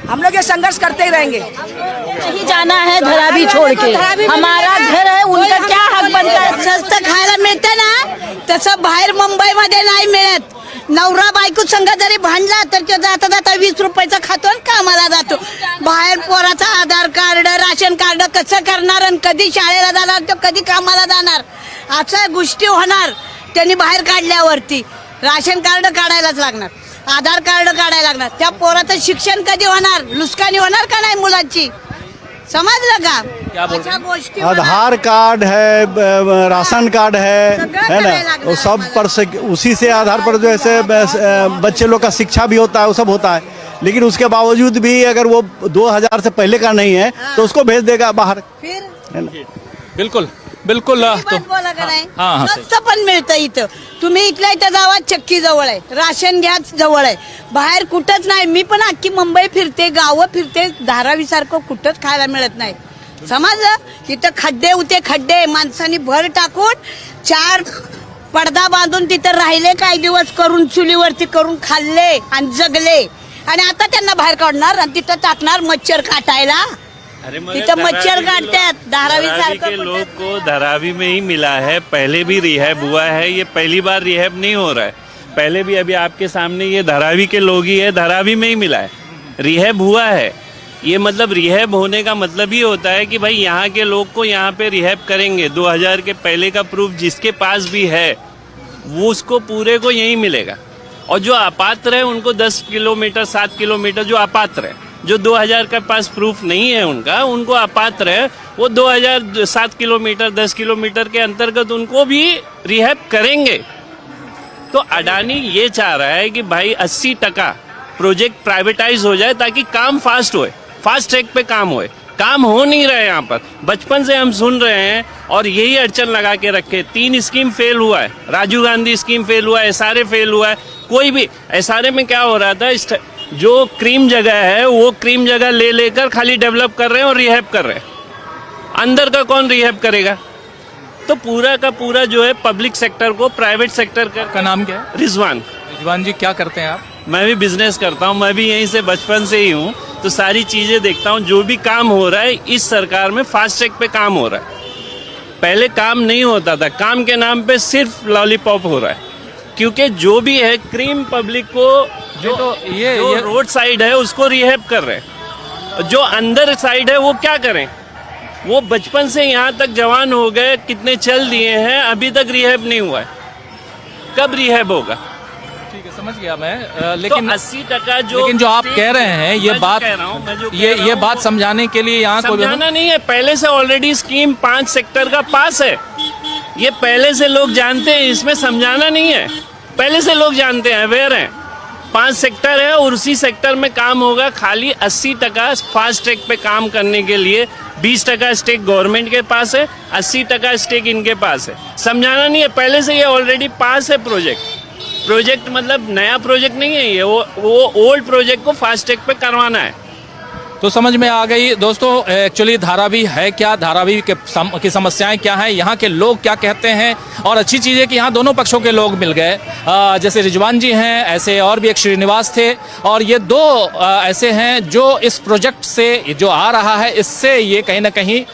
हम लोग ये संघर्ष करते ही रहेंगे। नहीं जाना है धारावी छोड़ के, हमारा घर है, उनका क्या हक बनता है? सस्ता खायला मिळते ना, तसं बाहेर मुंबई मध्ये नाही मिळत। नवरा बायको संग जरी भांडला तर तो जाता जाता 20 रुपयाचा खातो आणि कामाला जातो। बाहेर पोराचा आधार कार्ड, राशन कार्ड कसं करणार आणि कधी शाळेला जाणार, तो कधी कामाला जाणार, अशा गोष्टी होणार। त्यांनी बाहेर काढल्यावरती राशन कार्ड काढायलाच लागणार, आधार कार्ड काढायला लागणार। त्या पोराचं शिक्षण कधी होणार? नुकसानी होणार का नाही मुलांची? समझ लगा? क्या बोल रहे हैं? गोष्टी आधार कार्ड है, राशन कार्ड है ना, वो सब पर से, उसी से आधार पर जो ऐसे बच्चे लोग का शिक्षा भी होता है, वो सब होता है। लेकिन उसके बावजूद भी अगर वो 2000 से पहले का नहीं है तो उसको भेज देगा बाहर, है ना। बिल्कुल बिल्कुल तो बोला का नाही हाँ, हाँ, स्वस्त पण मिळतं इथं. तुम्ही इथल्या इथं जावा, चक्की जवळ आहे, राशन घ्या जवळ आहे, बाहेर कुठंच नाही. मी पण अख्खी मुंबई फिरते, गावं फिरते, धारावी सारखं कुठंच खायला मिळत नाही. समजलं? इथं खड्डे होते, खड्डे माणसांनी भर टाकून 4 पडदा बांधून तिथं राहिले काही दिवस, करून चुलीवरती करून खाल्ले आणि जगले. आणि आता त्यांना बाहेर काढणार आणि तिथं टाकणार मच्छर काटायला. तिथं मच्छर काटतात. धारावी के सारखं लोग को धारावी में ही मिला है, पहले भी रिहैब हुआ है, ये पहली बार रिहैब नहीं हो रहा है. पहले भी अभी आपके सामने ये धारावी के लोग ही है, धारावी में ही मिला है, रिहैब हुआ है. ये मतलब रिहैब होने का मतलब ये होता है कि भाई यहाँ के लोग को यहाँ पे रिहैब करेंगे. 2000 के पहले का प्रूफ जिसके पास भी है वो उसको पूरे को यहीं मिलेगा. और जो अपात्र है उनको 10 किलोमीटर 7 किलोमीटर जो अपात्र है, जो 2000 के पास प्रूफ नहीं है उनका, उनको अपात्र है, वो 2000 7 किलोमीटर 10 किलोमीटर के अंतर्गत उनको भी रिहैब करेंगे. तो अडानी ये चाह रहा है कि भाई 80% प्रोजेक्ट प्राइवेटाइज हो जाए ताकि काम फास्ट होए, फास्ट ट्रैक पे काम होए. काम हो नहीं रहा है यहाँ पर, बचपन से हम सुन रहे हैं और यही अड़चन लगा के रखे. 3 स्कीम फेल हुआ है, राजीव गांधी स्कीम फेल हुआ है, SRA फेल हुआ है. कोई भी SRA में क्या हो रहा था, जो क्रीम जगह है वो क्रीम जगह ले लेकर खाली डेवलप कर रहे हैं और रिहैब कर रहे हैं. अंदर का कौन रिहैब करेगा? तो पूरा का पूरा जो है पब्लिक सेक्टर को प्राइवेट सेक्टर का नाम क्या है? रिजवान. रिजवान जी क्या करते हैं आप? मैं भी बिजनेस करता हूँ, मैं भी यहीं से बचपन से ही हूँ, तो सारी चीज़ें देखता हूँ. जो भी काम हो रहा है इस सरकार में फास्ट ट्रैक पे काम हो रहा है. पहले काम नहीं होता था, काम के नाम पे सिर्फ लॉलीपॉप हो रहा है. क्योंकि जो भी है क्रीम पब्लिक को जो रोड साइड है उसको रिहैब कर रहे हैं. जो अंदर साइड है वो क्या करें? वो बचपन से यहाँ तक जवान हो गए, कितने चल दिए हैं, अभी तक रिहैब नहीं हुआ है. कब रिहैब होगा? ठीक है, समझ गया मैं. लेकिन तो 80% लेकिन जो आप कह रहे हैं ये बात, ये बात समझाने के लिए यहाँ को समझाना नहीं है. पहले से ऑलरेडी स्कीम 5 सेक्टर का पास है, ये पहले से लोग जानते हैं, इसमें समझाना नहीं है. पहले से लोग जानते हैं, अवेयर हैं. 5 सेक्टर है और उसी सेक्टर में काम होगा. खाली 80% फास्ट ट्रैक पे काम करने के लिए 20% स्टेक गवर्नमेंट के पास है, 80% स्टेक इनके पास है. समझाना नहीं है, पहले से ये ऑलरेडी पास है प्रोजेक्ट मतलब नया प्रोजेक्ट नहीं है ये, वो ओल्ड प्रोजेक्ट को फास्ट ट्रैक पे करवाना है. तो समझ में आ गई दोस्तों. एक्चुअली धारावी है क्या, धारावी की समस्याएं क्या हैं, यहाँ के लोग क्या कहते हैं. और अच्छी चीज़ है कि यहाँ दोनों पक्षों के लोग मिल गए. जैसे रिजवान जी हैं, ऐसे और भी एक श्रीनिवास थे, और ये 2 ऐसे हैं जो इस प्रोजेक्ट से जो आ रहा है इससे ये कहीं ना कहीं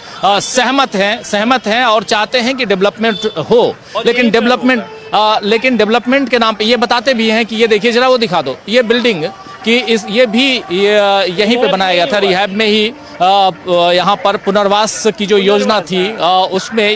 सहमत हैं और चाहते हैं कि डेवलपमेंट हो. लेकिन डेवलपमेंट के नाम पे ये बताते भी हैं कि ये देखिए जरा, वो दिखा दो ये बिल्डिंग कि ये भी यहीं पे बनाया गया था, रिहैब में ही. यहाँ पर पुनर्वास की जो योजना थी उसमें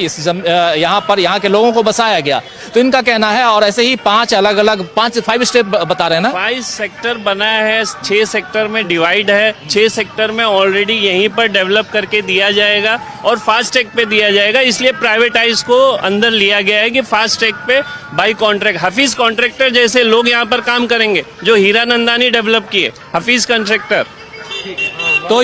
यहाँ के लोगों को बसाया गया. तो इनका कहना है, और ऐसे ही 5 स्टेप बता रहे हैं ना. 5 सेक्टर बना है, 6 सेक्टर में डिवाइड है. 6 सेक्टर में ऑलरेडी यहीं पर डेवलप करके दिया जाएगा और फास्ट ट्रैक पे दिया जाएगा. इसलिए प्राइवेटाइज को अंदर लिया गया है कि फास्ट ट्रैक पे बाई कॉन्ट्रैक्ट हफीज कॉन्ट्रैक्टर जैसे लोग यहाँ पर काम करेंगे, जो हीरा नंदानी डेवलप किए, हफीज कॉन्ट्रैक्टर. तो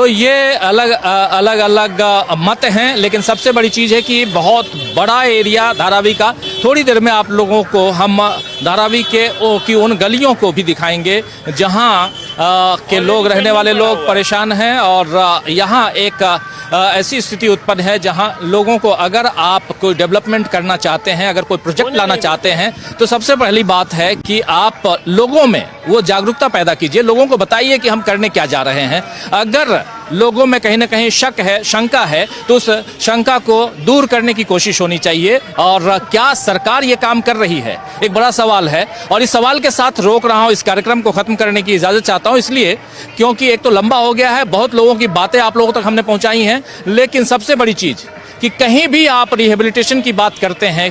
ये अलग मत हैं. लेकिन सबसे बड़ी चीज़ है कि बहुत बड़ा एरिया धारावी का. थोड़ी देर में आप लोगों को हम धारावी की उन गलियों को भी दिखाएंगे जहाँ के लोग, रहने वाले लोग परेशान हैं. और यहाँ एक ऐसी स्थिति उत्पन्न है जहाँ लोगों को, अगर आप कोई डेवलपमेंट करना चाहते हैं, अगर कोई प्रोजेक्ट लाना चाहते हैं, तो सबसे पहली बात है कि आप लोगों में वो जागरूकता पैदा कीजिए. लोगों को बताइए कि हम करने क्या जा रहे हैं. अगर लोगों में कहीं ना कहीं शक है, शंका है, तो उस शंका को दूर करने की कोशिश होनी चाहिए. और क्या सरकार ये काम कर रही है, एक बड़ा सवाल है. और इस सवाल के साथ रोक रहा हूँ, इस कार्यक्रम को खत्म करने की इजाजत चाहता हूँ, इसलिए क्योंकि एक तो लंबा हो गया है, बहुत लोगों की बातें आप लोगों तक हमने पहुंचाई हैं. लेकिन सबसे बड़ी चीज कि कहीं भी आप रिहेबिलिटेशन की बात करते हैं,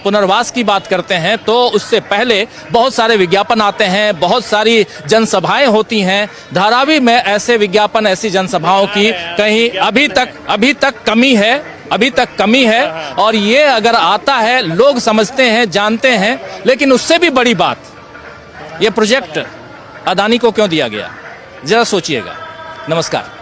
पुनर्वास की बात करते हैं, तो उससे पहले बहुत सारे विज्ञापन आते हैं, बहुत सारी जनसभाएं होती हैं. धारावी में ऐसे विज्ञापन, ऐसी जनसभाओं की कहीं अभी तक कमी है. और ये अगर आता है, लोग समझते हैं, जानते हैं. लेकिन उससे भी बड़ी बात, ये प्रोजेक्ट अदानी को क्यों दिया गया, जरा सोचिएगा. नमस्कार.